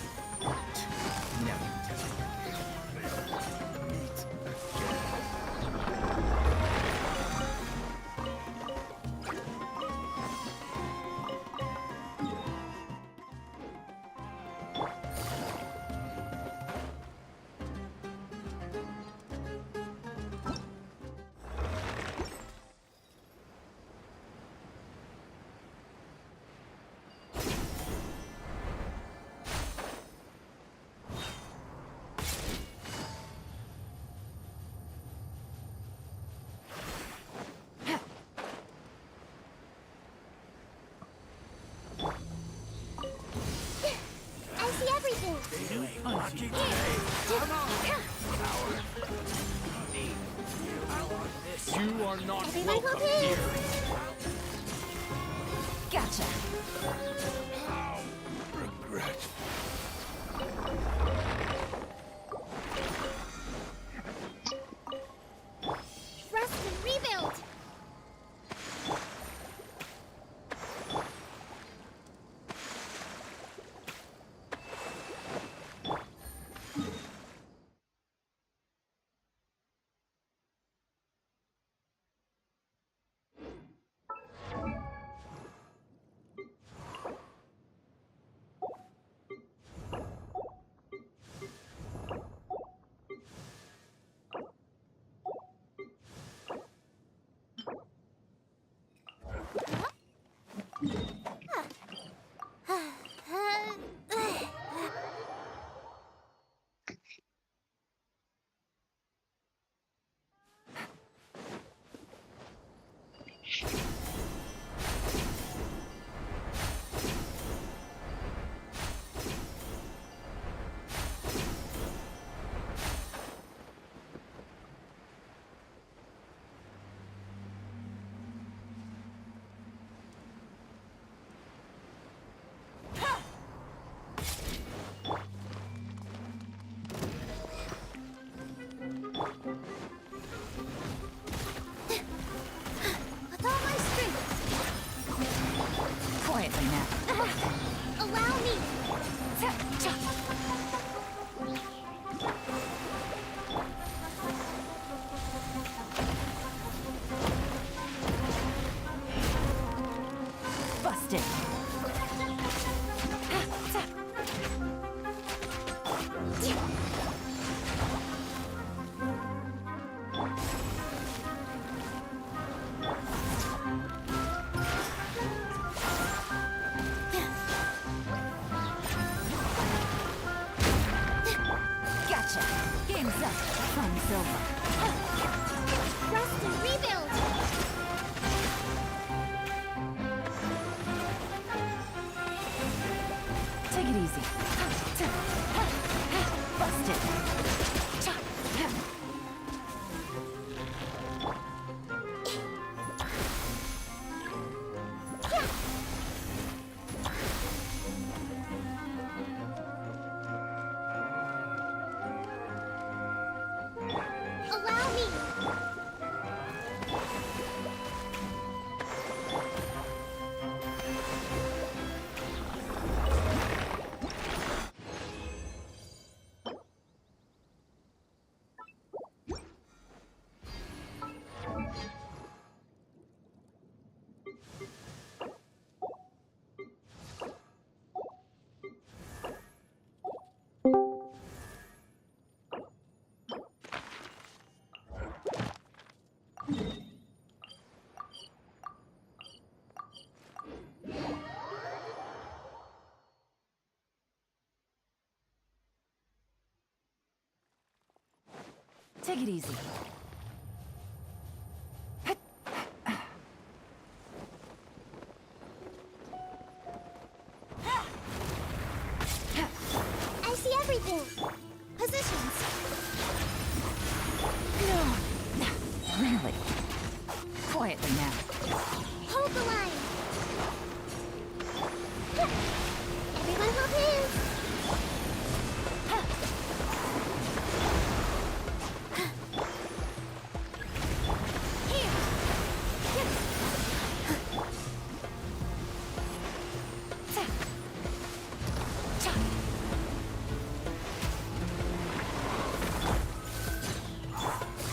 I see everything. You are not Everyone welcome hold hands. here. Gotcha. Regret. Trust and rebuild. From silver. Rest and rebuild! Take it easy. Busted. Allow me! Take it easy. I see everything! Positions! No. Really? Quietly now. Hold the line! Everyone hold hands!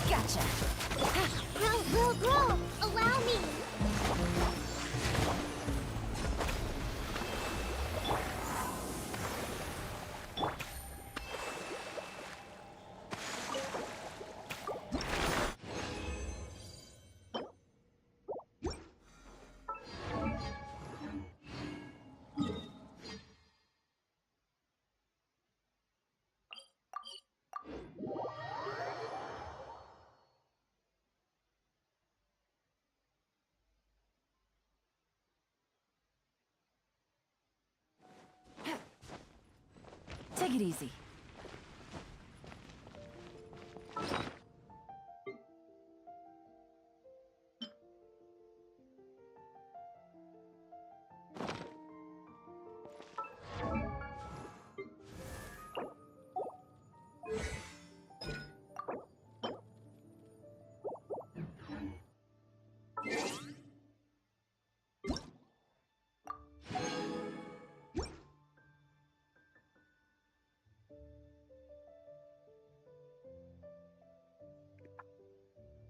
Gotcha. Grow! Allow me! Take it easy.